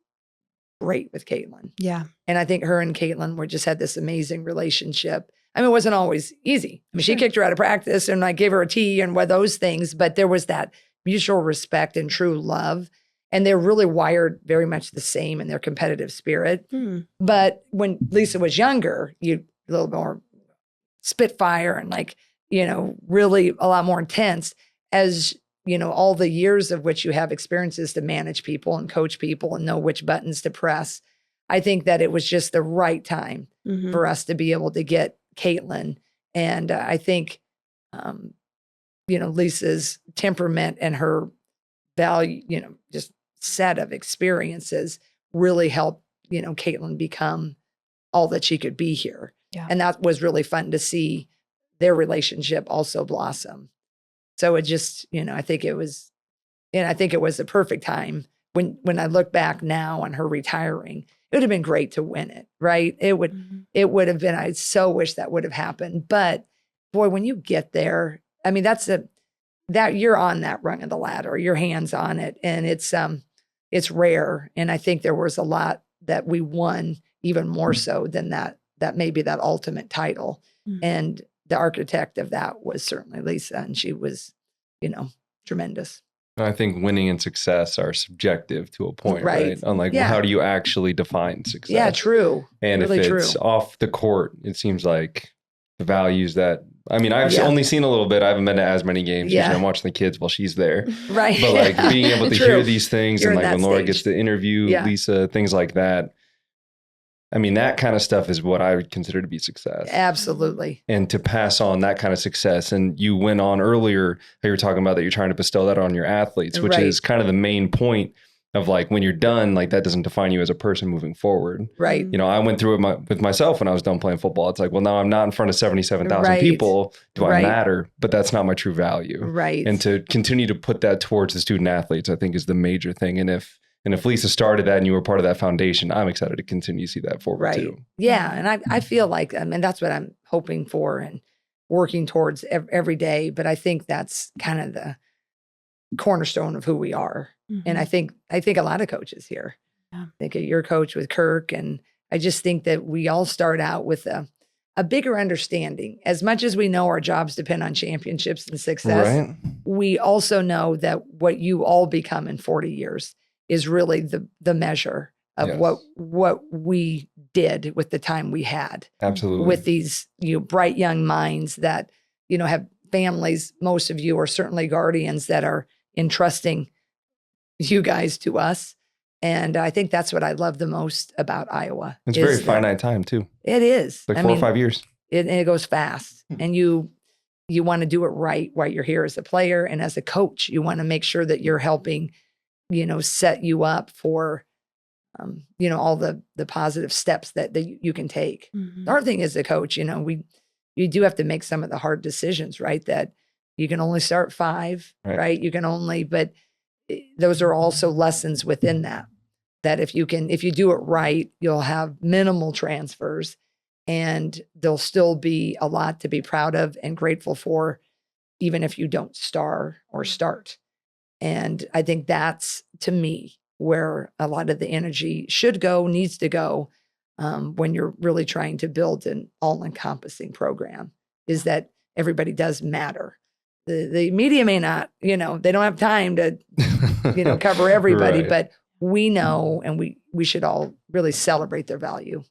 great with Caitlin. Yeah. And I think her and Caitlin just had this amazing relationship. I mean, it wasn't always easy. I mean, she kicked her out of practice and I gave her a tea and one of those things, but there was that mutual respect and true love. And they're really wired very much the same in their competitive spirit. But when Lisa was younger, a little more spitfire and like, really a lot more intense as, all the years of which you have experiences to manage people and coach people and know which buttons to press. I think that it was just the right time for us to be able to get Caitlin. And I think, Lisa's temperament and her value, just set of experiences really helped, Caitlin become all that she could be here. Yeah. And that was really fun to see their relationship also blossom. So it just, I think it was a perfect time when I look back now on her retiring. It would have been great to win it, right? It would have been, I so wish that would have happened. But boy, when you get there, I mean, that you're on that rung of the ladder, your hands on it. And it's rare. And I think there was a lot that we won even more so than that maybe that ultimate title. And the architect of that was certainly Lisa. And she was, tremendous. I think winning and success are subjective to a point, right? Unlike, well, how do you actually define success? Yeah, true. And really if it's off the court, it seems like the values that, I mean, I've only seen a little bit. I haven't been to as many games. Usually I'm watching the kids while she's there. Right. But like being able to hear these things and like when Laura gets to interview Lisa, things like that. I mean, that kind of stuff is what I would consider to be success. Absolutely. And to pass on that kind of success. And you went on earlier, you were talking about that you're trying to bestow that on your athletes, which is kind of the main point of like, when you're done, like that doesn't define you as a person moving forward. Right. I went through it with myself when I was done playing football. It's like, well, now I'm not in front of 77,000 people. Do I matter? But that's not my true value. Right. And to continue to put that towards the student athletes, I think is the major thing. And if Lisa started that and you were part of that foundation, I'm excited to continue to see that forward too. Yeah. And I feel like, that's what I'm hoping for and working towards every day. But I think that's kind of the cornerstone of who we are. And I think a lot of coaches here. I think your coach with Kirk. And I just think that we all start out with a bigger understanding. As much as we know our jobs depend on championships and success, we also know that what you all become in 40 years is really the measure of what we did with the time we had. Absolutely. With these bright young minds that have families. Most of you are certainly guardians that are entrusting you guys to us. And I think that's what I love the most about Iowa. It's very finite time too. It is. Like 4 or 5 years. It goes fast. And you want to do it right while you're here as a player and as a coach. You want to make sure that you're helping, set you up for, all the positive steps that you can take. The hard thing as a coach, you do have to make some of the hard decisions, right? That you can only start 5, right? You can only, but those are also lessons within that if you do it right, you'll have minimal transfers and there'll still be a lot to be proud of and grateful for, even if you don't star or start. And I think that's, to me, where a lot of the energy should go, needs to go, when you're really trying to build an all-encompassing program, is that everybody does matter. The media may not, they don't have time to, cover everybody, but we know, and we should all really celebrate their value.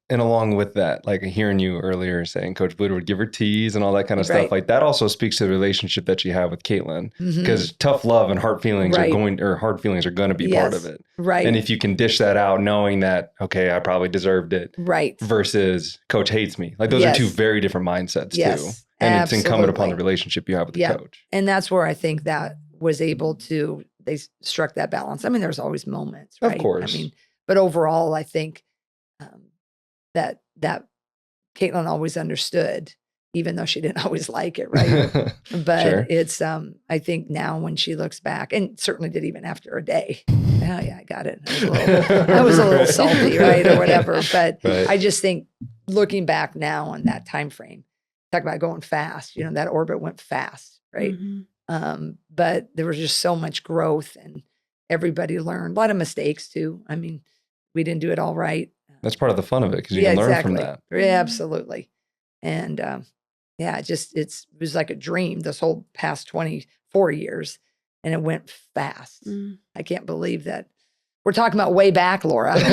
And along with that, like hearing you earlier saying Coach Bluder would give her teas and all that kind of stuff, like that also speaks to the relationship that you have with Caitlin, because tough love and hard feelings are going to be part of it. Right. And if you can dish that out knowing that, okay, I probably deserved it. Right. Versus coach hates me. Like those are two very different mindsets too. And it's incumbent upon the relationship you have with the coach. And that's where I think that was able to, they struck that balance. I mean, there's always moments, right? Of course. I mean, but overall, I think that Caitlin always understood, even though she didn't always like it, right? But it's, I think now when she looks back, and certainly did even after a day, oh yeah, I got it. I was a little salty, right? Or whatever. But I just think looking back now on that time frame, talk about going fast, that orbit went fast, right? But there was just so much growth and everybody learned. A lot of mistakes too. I mean, we didn't do it all right. That's part of the fun of it, because you can learn from that. Yeah, absolutely. And it was like a dream this whole past 24 years, and it went fast. I can't believe that. We're talking about way back, Laura. Sorry.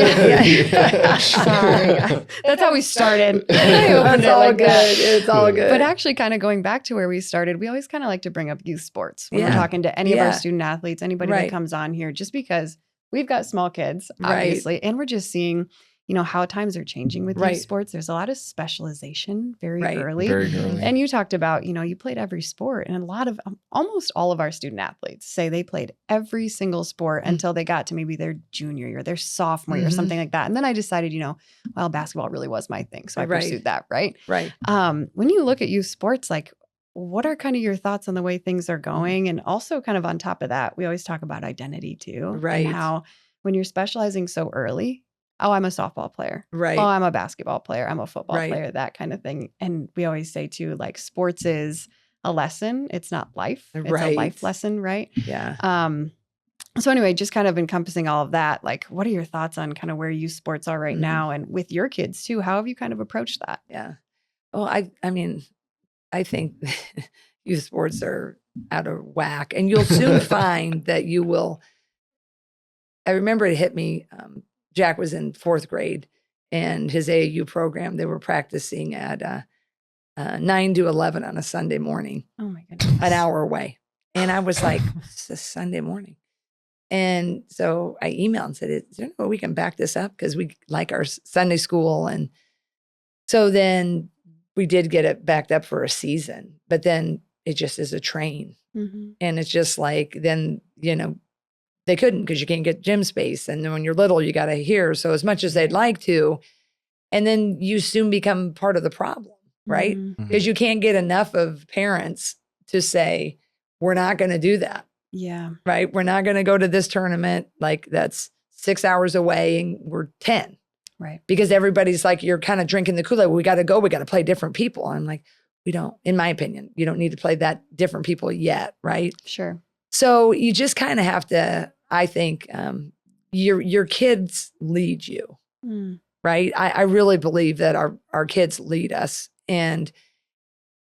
That's how we started. It's all good. It's all good. But actually, kind of going back to where we started, we always kind of like to bring up youth sports when we're talking to any of our student athletes, anybody that comes on here, just because we've got small kids, obviously, and we're just seeing, how times are changing with youth sports. There's a lot of specialization very early. Very early. And you talked about, you played every sport, and a lot of, almost all of our student athletes say they played every single sport until they got to maybe their junior year, their sophomore year, something like that. And then I decided, well, basketball really was my thing. So I pursued that, right? Right. When you look at youth sports, like, what are kind of your thoughts on the way things are going? And also kind of on top of that, we always talk about identity too. Right. And how when you're specializing so early, oh, I'm a softball player. Right. Oh, I'm a basketball player. I'm a football Right. player, that kind of thing. And we always say too, like, sports is a lesson. It's not life. It's a life lesson, right? Yeah. So anyway, just kind of encompassing all of that, like, what are your thoughts on kind of where youth sports are right now? And with your kids too, how have you kind of approached that? Yeah. Well, I mean, I think youth sports are out of whack, and you'll soon find that you will. I remember it hit me. Jack was in 4th grade, and his AAU program, they were practicing at 9 to 11 on a Sunday morning. Oh my goodness. An hour away. And I was like, it's a Sunday morning. And so I emailed and said, is there no way we can back this up? Because we like our Sunday school. And so then we did get it backed up for a season, but then it just is a train. And it's just like, then, they couldn't, because you can't get gym space. And then when you're little, you got to hear. So as much as they'd like to, and then you soon become part of the problem, right? Because you can't get enough of parents to say, we're not going to do that. Yeah. Right. We're not going to go to this tournament. Like, that's 6 hours away and we're 10. Right. Because everybody's like, you're kind of drinking the Kool-Aid. We got to go. We got to play different people. I'm like, we don't, in my opinion, you don't need to play that different people yet. Right. Sure. So you just kind of have to, I think, your kids lead you, right? I really believe that our kids lead us, and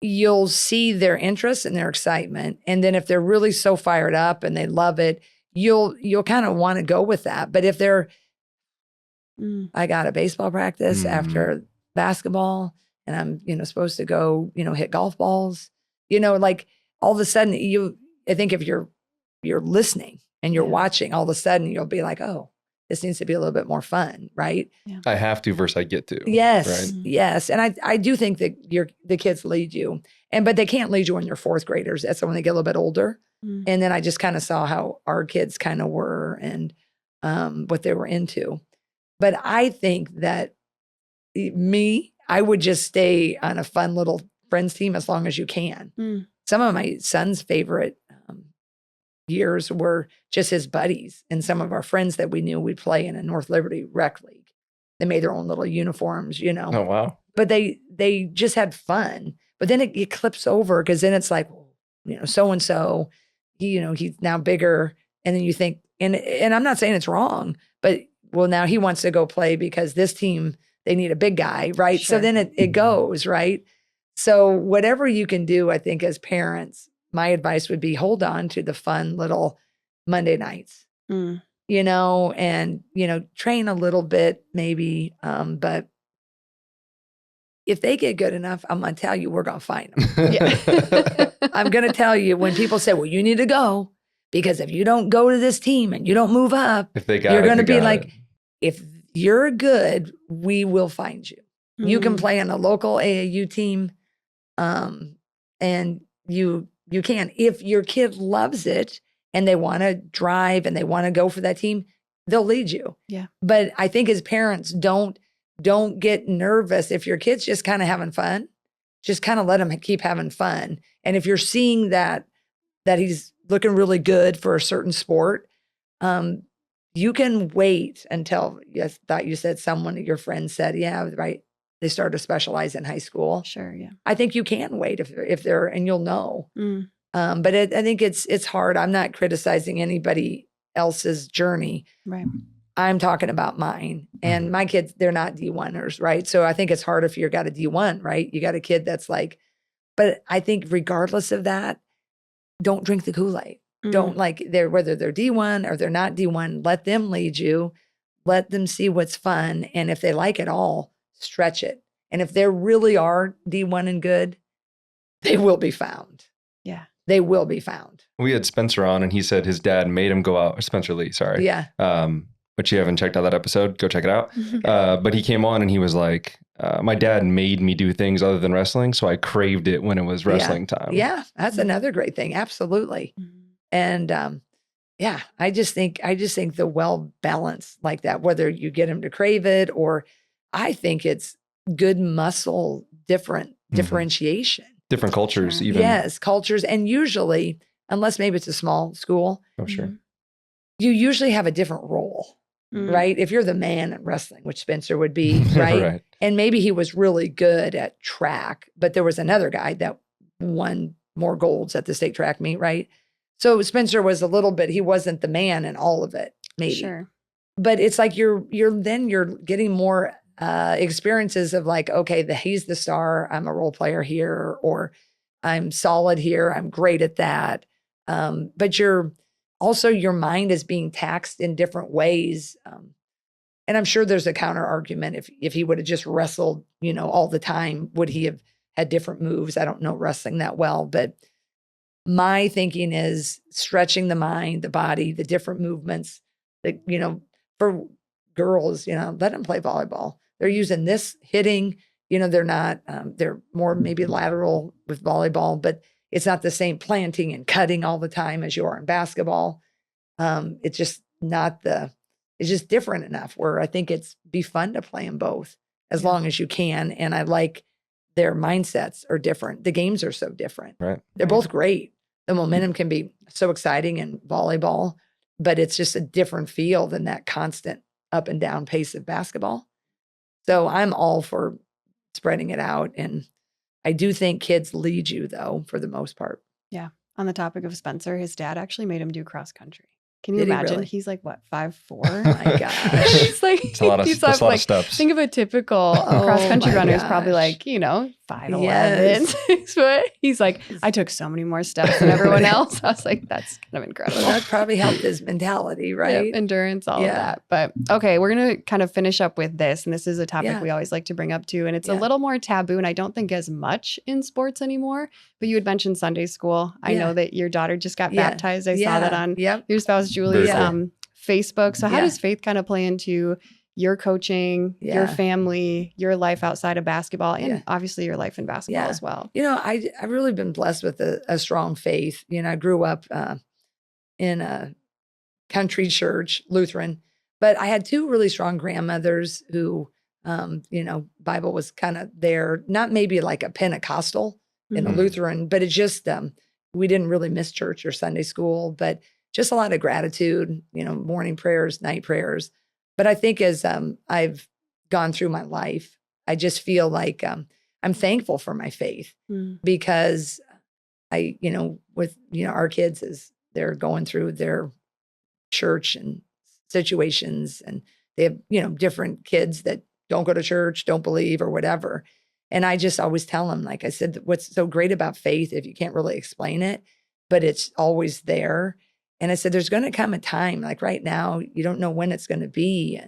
you'll see their interest and their excitement. And then if they're really so fired up and they love it, you'll kind of want to go with that. But if they're, I got a baseball practice after basketball, and I'm, supposed to go, hit golf balls, like, all of a sudden I think if you're listening and you're watching, all of a sudden you'll be like, oh, this needs to be a little bit more fun, right? Yeah. I have to versus I get to. Yes, right? yes. And I do think that the kids lead you, but they can't lead you when you're 4th graders. That's when they get a little bit older. And then I just kind of saw how our kids kind of were and what they were into. But I think that I would just stay on a fun little friends team as long as you can. Some of my son's favorite years were just his buddies and some of our friends that we knew we'd play in a North Liberty rec league. They made their own little uniforms, Oh, wow. but they just had fun. But then it clips over, because then it's like, so-and-so, he's now bigger. And then you think, and I'm not saying it's wrong, but well, now he wants to go play because this team, they need a big guy, right? Sure. So then it goes, right? So whatever you can do, I think, as parents, my advice would be hold on to the fun little Monday nights, and, train a little bit maybe. But if they get good enough, I'm going to tell you, we're going to find them. Yeah. I'm going to tell you, when people say, well, you need to go, because if you don't go to this team and you don't move up, If they got you're it, going to they be got like, it. if you're good, we will find you. You can play on a local AAU team, and you can. If your kid loves it and they want to drive and they want to go for that team, they'll lead you. Yeah. But I think as parents, don't get nervous if your kid's just kind of having fun. Just kind of let them keep having fun. And if you're seeing that he's looking really good for a certain sport, you can wait until, I thought you said someone of your friends said, yeah, right, they started to specialize in high school. Sure, yeah. I think you can wait if they're, and you'll know. But I think it's hard. I'm not criticizing anybody else's journey. Right. I'm talking about mine. And my kids, they're not D1ers, right? So I think it's hard if you've got a D1, right? You got a kid that's like, but I think regardless of that, don't drink the Kool-Aid. Don't like whether they're D1 or they're not D1, let them lead you. Let them see what's fun. And if they like it all, stretch it. And if they really are D1 and good, they will be found. Yeah. They will be found. We had Spencer on and he said his dad made him go out, Spencer Lee, sorry. Yeah. But you haven't checked out that episode, go check it out. But he came on and he was like, my dad made me do things other than wrestling. So I craved it when it was wrestling time. Yeah. That's another great thing. Absolutely. And I just think the well balanced like that, whether you get them to crave it or I think it's good muscle, differentiation. Different cultures, even. Yes, cultures. And usually, unless maybe it's a small school, sure. You usually have a different role, right? If you're the man in wrestling, which Spencer would be, right? Right. And maybe he was really good at track, but there was another guy that won more golds at the state track meet, right? So Spencer was a little bit, he wasn't the man in all of it, maybe. Sure. But it's like you're getting more experiences of like, okay, he's the star, I'm a role player here, or I'm solid here, I'm great at that. But your mind is being taxed in different ways. And I'm sure there's a counter argument. If he would have just wrestled, all the time, would he have had different moves? I don't know wrestling that well, but my thinking is stretching the mind, the body, the different movements that, for girls, let them play volleyball. They're using this hitting, they're not, they're more maybe lateral with volleyball, but it's not the same planting and cutting all the time as you are in basketball. It's just it's just different enough where I think it's be fun to play them both as long as you can. And I like their mindsets are different. The games are so different. Right. They're both great. The momentum can be so exciting in volleyball, but it's just a different feel than that constant up and down pace of basketball. So I'm all for spreading it out. And I do think kids lead you though, for the most part. Yeah. On the topic of Spencer, his dad actually made him do cross country. Can you Did he imagine? really? He's like, what, 5'4"? Oh my gosh. It's like, It's a lot of steps. Think of a typical cross country my runner is probably gosh. like, 5'11", Yes. 6 foot. He's like, I took so many more steps than everyone else. I was like, that's kind of incredible. That probably helped his mentality, right? Yep, endurance, all of that. But okay, we're going to kind of finish up with this. And this is a topic we always like to bring up too. And it's a little more taboo and I don't think as much in sports anymore. But you had mentioned Sunday school. I know that your daughter just got baptized. I saw that on your spouse Julie's Facebook. So how does faith kind of play into your coaching, your family, your life outside of basketball, and obviously your life in basketball as well? I've really been blessed with a strong faith. I grew up in a country church, Lutheran, but I had two really strong grandmothers who, Bible was kind of there, not maybe like a Pentecostal in a Lutheran, but it just, we didn't really miss church or Sunday school, but just a lot of gratitude, morning prayers, night prayers. But I think as I've gone through my life, I just feel like I'm thankful for my faith because I, with, our kids as they're going through their church and situations and they have, different kids that don't go to church, don't believe or whatever. And I just always tell them, like I said, what's so great about faith, if you can't really explain it, but it's always there. And I said, there's going to come a time, like right now, you don't know when it's going to be.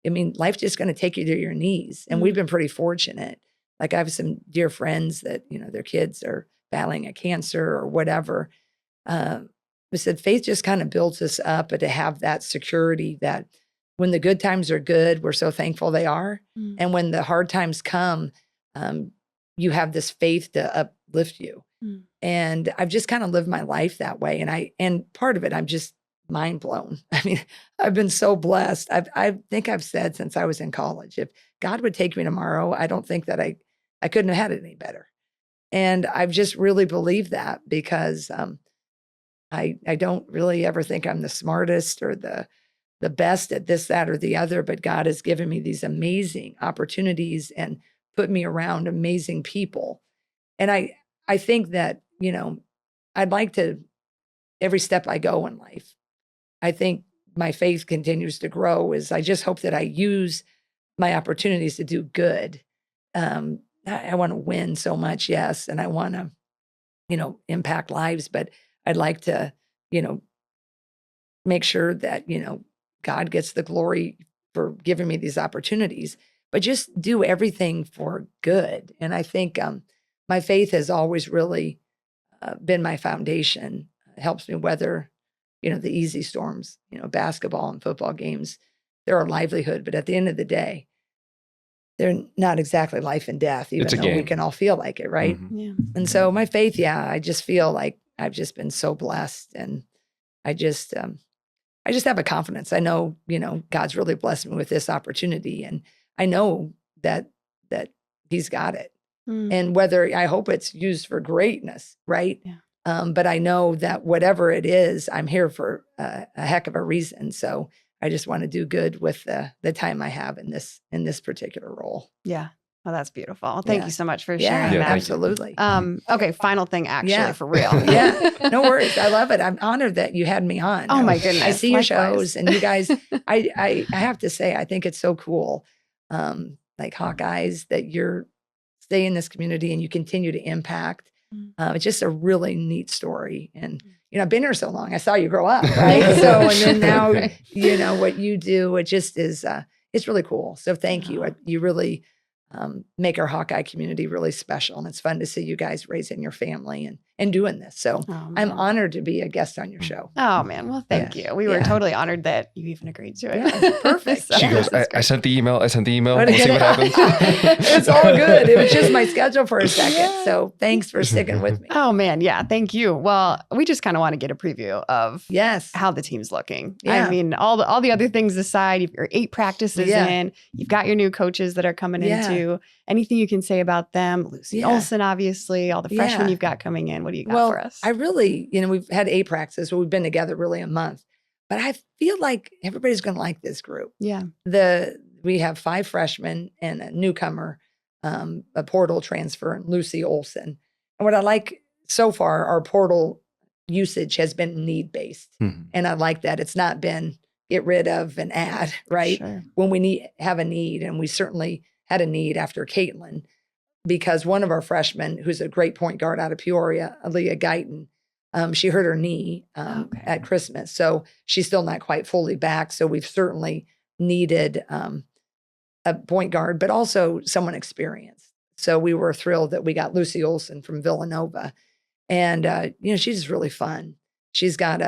I mean, life's just going to take you to your knees. And we've been pretty fortunate. Like I have some dear friends that, their kids are battling a cancer or whatever. I said, faith just kind of builds us up, but to have that security that when the good times are good, we're so thankful they are. And when the hard times come, you have this faith to uplift you. And I've just kind of lived my life that way. And part of it, I'm just mind blown. I mean, I've been so blessed. I think I've said since I was in college, if God would take me tomorrow, I don't think that I couldn't have had it any better. And I've just really believed that because I don't really ever think I'm the smartest or the best at this, that, or the other, but God has given me these amazing opportunities and put me around amazing people. And I think that, I'd like to, every step I go in life, I think my faith continues to grow is I just hope that I use my opportunities to do good. I want to win so much, yes, and I want to, impact lives, but I'd like to, make sure that, God gets the glory for giving me these opportunities, but just do everything for good. And I think my faith has always really been my foundation. It helps me weather, the easy storms, basketball and football games. They're our livelihood, but at the end of the day, they're not exactly life and death, even though we can all feel like it, right? Mm-hmm. Yeah. And so my faith, I just feel like I've just been so blessed, and I just have a confidence. I know, God's really blessed me with this opportunity, and I know that He's got it. And whether I hope it's used for greatness, right? Yeah. But I know that whatever it is, I'm here for a heck of a reason. So I just want to do good with the time I have in this particular role. Yeah. Oh, that's beautiful. Well, thank you so much for sharing Yeah, that. absolutely. Okay, final thing, actually, for real. Yeah, no worries. I love it. I'm honored that you had me on. Oh my goodness. I see your Likewise. shows, and you guys, I have to say, I think it's so cool. Like Hawkeyes, that you're stay in this community and you continue to impact. It's just a really neat story. And, I've been here so long. I saw you grow up, right? So, and then now, what you do, it just is, it's really cool. So thank you. You really make our Hawkeye community really special. And it's fun to see you guys raising your family and doing this. So I'm honored to be a guest on your show. Oh, man. Well, thank you. We were totally honored that you even agreed to it. Yeah, perfect. She goes, I sent the email. We'll see what happens. It's all good. It was just my schedule for a second. Yeah. So thanks for sticking with me. Oh, man. Yeah. Thank you. Well, we just kind of want to get a preview of how the team's looking. Yeah. I mean, all the other things aside, you've got 8 practices in, you've got your new coaches that are coming into. Anything you can say about them? Lucy Olson, obviously, all the freshmen you've got coming in. What do you got for us? I really, we've had 8 practices, but we've been together really a month. But I feel like everybody's going to like this group. Yeah. We have 5 freshmen and a newcomer, a portal transfer, and Lucy Olson. And what I like so far, our portal usage has been need-based. Mm-hmm. And I like that. It's not been get rid of and add, right? Sure. When we have a need, and we certainly had a need after Caitlin, because one of our freshmen, who's a great point guard out of Peoria, Aaliyah Guyton, she hurt her knee at Christmas. So she's still not quite fully back. So we've certainly needed a point guard, but also someone experienced. So we were thrilled that we got Lucy Olson from Villanova. And, she's just really fun. She's got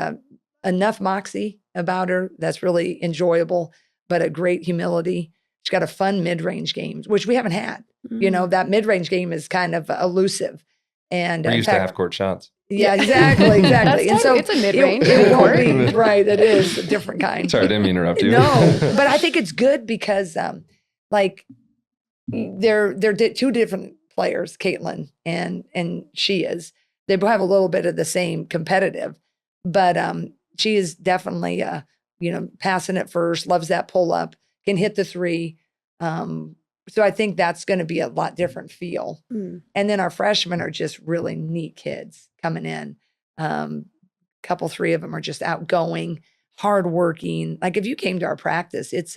enough moxie about her that's really enjoyable, but a great humility. She's got a fun mid-range game, which we haven't had. Mm-hmm. That mid-range game is kind of elusive. And we're used to half-court shots. Yeah, exactly. And so it's a mid-range court. Right, it is a different kind. Sorry, I didn't mean to interrupt you. No, but I think it's good because, they're 2 different players, Caitlin and she is. They both have a little bit of the same competitive, but she is definitely, passing it first, loves that pull-up, can hit the 3. So I think that's going to be a lot different feel. Mm. And then our freshmen are just really neat kids coming in. Couple, 3 of them are just outgoing, hardworking. Like if you came to our practice, it's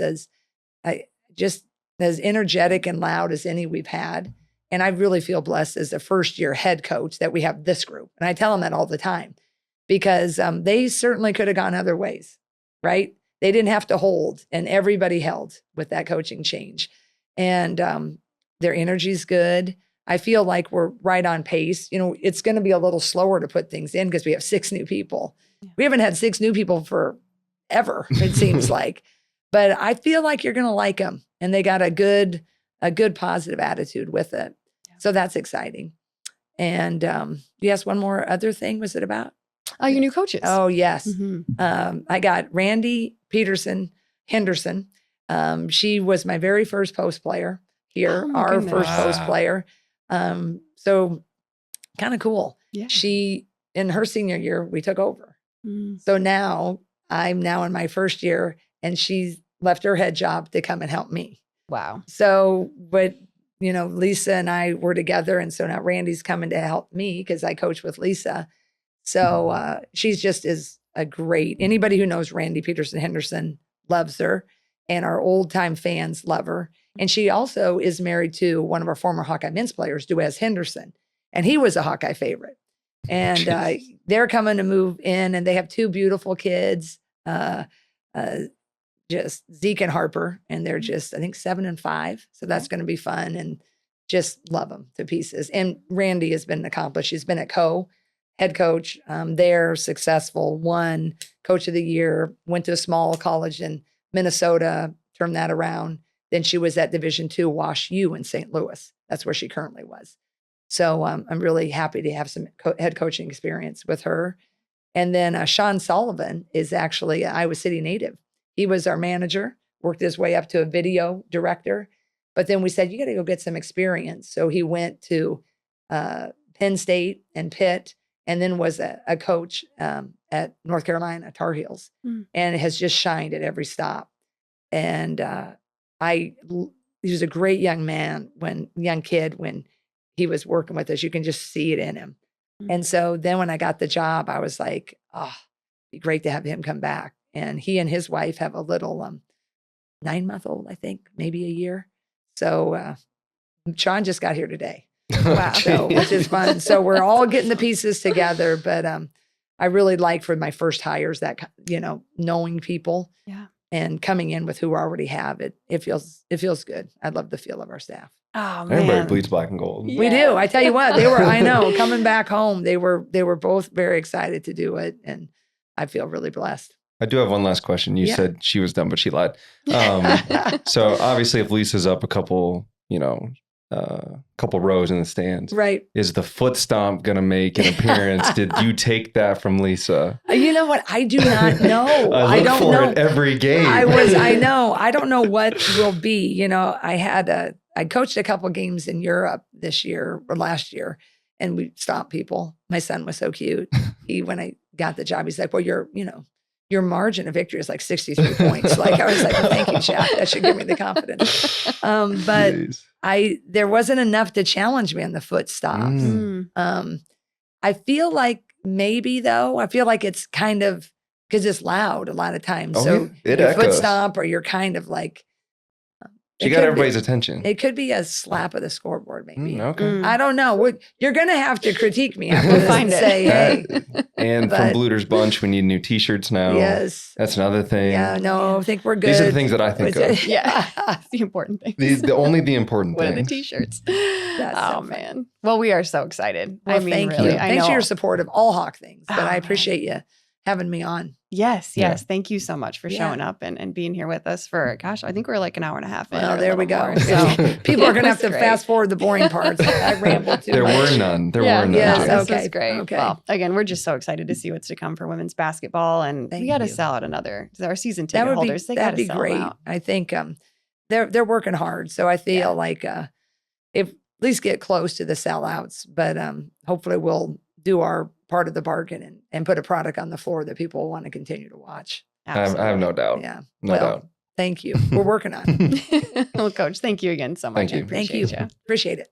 just as energetic and loud as any we've had. And I really feel blessed as a first-year head coach that we have this group. And I tell them that all the time because they certainly could have gone other ways, right? They didn't have to hold, and everybody held with that coaching change. And their energy's good. I feel like we're right on pace. It's going to be a little slower to put things in because we have 6 new people. Yeah. We haven't had 6 new people forever, it seems like. But I feel like you're going to like them. And they got a good positive attitude with it. Yeah. So that's exciting. And you asked one more other thing. Was it about? Your new coaches. Oh, yes. Mm-hmm. I got Randy Henderson. She was my very first post player here, our first post player. So kind of cool. Yeah. She, in her senior year, we took over. Mm. So now I'm in my first year, and she's left her head job to come and help me. Wow. So, but, Lisa and I were together. And so now Randy's coming to help me because I coach with Lisa. So she's just as a great, anybody who knows Randy Peterson Henderson loves her, and our old time fans love her. And she also is married to one of our former Hawkeye men's players, Duez Henderson, and he was a Hawkeye favorite. And they're coming to move in, and they have 2 beautiful kids, just Zeke and Harper, and they're just, I think, 7 and 5. So that's going to be fun, and just love them to pieces. And Randy has been accomplished. She's been at head coach. They're successful, won coach of the year, went to a small college in Minnesota, turned that around. Then she was at Division II Wash U in St. Louis. That's where she currently was. So I'm really happy to have some head coaching experience with her. And then Sean Sullivan is actually an Iowa City native. He was our manager, worked his way up to a video director. But then we said, you got to go get some experience. So he went to Penn State and Pitt, and then was a coach at North Carolina Tar Heels, and has just shined at every stop. And he was a great young kid when he was working with us. You can just see it in him. And so then when I got the job, I was like, oh, it'd be great to have him come back. And he and his wife have a little 9-month-old, I think, maybe a year. So Sean just got here today. Wow. So, which is fun. So we're all getting the pieces together. But I really like for my first hires that, knowing people and coming in with who I already have, it feels good. I love the feel of our staff. Oh, man. Everybody bleeds black and gold. We do. I tell you what, I know, coming back home, they were both very excited to do it. And I feel really blessed. I do have one last question. You said she was done, but she lied. So obviously if Lisa's up a couple rows in the stands, right? Is the foot stomp going to make an appearance? Did you take that from Lisa? You know what? I do not know. I don't know it every game. I know. I don't know what will be. I coached a couple games in Europe this year or last year, and we stomped people. My son was so cute. When I got the job, he's like, well, your margin of victory is like 63 points. Like, I was like, well, thank you, Chad. That should give me the confidence. But Jeez. There wasn't enough to challenge me on the foot stops. I feel like maybe though, it's kind of, because it's loud a lot of times. So your foot stomp, or you're kind of like, she got everybody's attention. It could be a slap of the scoreboard, maybe. Okay. I don't know. You're going to have to critique me after this and say, hey. And from Bluder's Bunch, we need new T-shirts now. Yes. That's another thing. Yeah, no, I think we're good. These are the things that I think of. Yeah, the important things. Only the important things. What are the T-shirts? That's so man. Well, we are so excited. Well, thank you. Thanks for your support of all Hawk things. But I appreciate you having me on. Yes. Thank you so much for showing up and being here with us for, gosh, I think we're like an hour and a half in. Well, there we go. More, so people are going to have to fast forward the boring parts. I rambled too much. There were none. Yes, this okay. is great. Okay. Well, again, we're just so excited to see what's to come for women's basketball, and we got to sell out our season ticket holders. That'd be great. I think they're working hard, so I feel like if at least get close to the sellouts, but hopefully we'll do our part of the bargain and put a product on the floor that people want to continue to watch. I have no doubt. Yeah. No doubt. Thank you. We're working on it. Well, Coach, thank you again so much. Thank you. Thank you. Appreciate it.